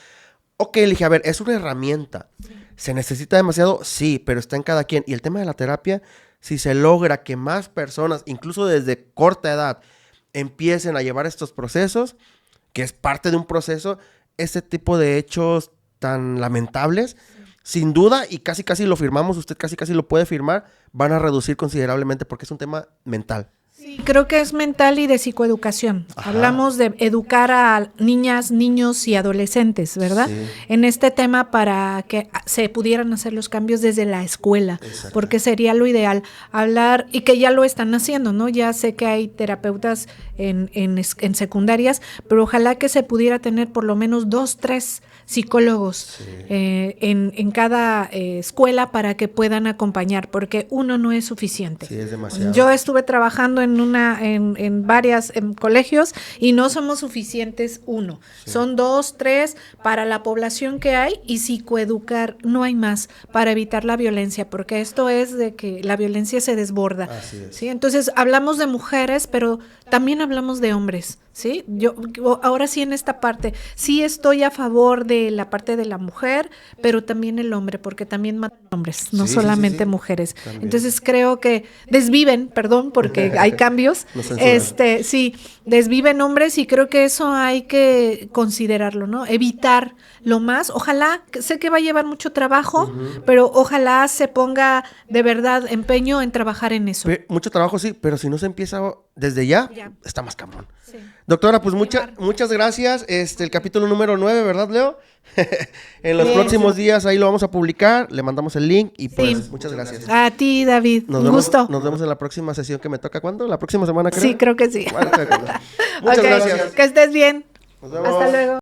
A: Ok, le dije, a ver, es una herramienta. ¿Se necesita demasiado? Sí, pero está en cada quien. Y el tema de la terapia, si se logra que más personas, incluso desde corta edad, empiecen a llevar estos procesos, que es parte de un proceso, este tipo de hechos tan lamentables, sin duda, y casi lo firmamos, usted casi lo puede firmar, van a reducir considerablemente porque es un tema mental.
B: Sí, creo que es mental y de psicoeducación. Ajá. Hablamos de educar a niñas, niños y adolescentes, ¿verdad? Sí. En este tema para que se pudieran hacer los cambios desde la escuela, porque sería lo ideal. Hablar, y que ya lo están haciendo, ¿no? Ya sé que hay terapeutas en secundarias, pero ojalá que se pudiera tener por lo menos 2, 3 psicólogos en cada escuela para que puedan acompañar, porque uno no es suficiente.
A: Sí, es demasiado.
B: Yo estuve trabajando en varios colegios y no somos suficientes uno. Sí. Son 2, 3 para la población que hay y psicoeducar, no hay más para evitar la violencia, porque esto es de que la violencia se desborda.
A: Así es.
B: ¿Sí? Entonces hablamos de mujeres, pero también hablamos de hombres. ¿Sí? Yo ahora sí en esta parte, sí estoy a favor de la parte de la mujer, pero también el hombre, porque también matan hombres, no solamente mujeres. También. Entonces creo que desviven, perdón, porque hay cambios, sí, desviven hombres y creo que eso hay que considerarlo, ¿no? Evitar lo más, ojalá, sé que va a llevar mucho trabajo, pero ojalá se ponga de verdad empeño en trabajar en eso.
A: Mucho trabajo sí, pero si no se empieza desde ya,
B: Ya.
A: está más cabrón.
B: Sí.
A: Doctora, pues
B: Llevar.
A: muchas gracias. El capítulo número 9, ¿verdad, Leo? En los
B: Bien.
A: próximos días ahí lo vamos a publicar, le mandamos el link y pues
B: Sí.
A: muchas gracias.
B: A ti, David.
A: Nos
B: Un
A: vemos,
B: gusto.
A: nos vemos en la próxima sesión que me toca. ¿Cuándo? ¿La próxima semana, creo?
B: Sí, creo que sí.
A: Vale, de acuerdo. Muchas
B: Ok,
A: gracias.
B: que estés bien.
A: Nos vemos.
B: Hasta luego.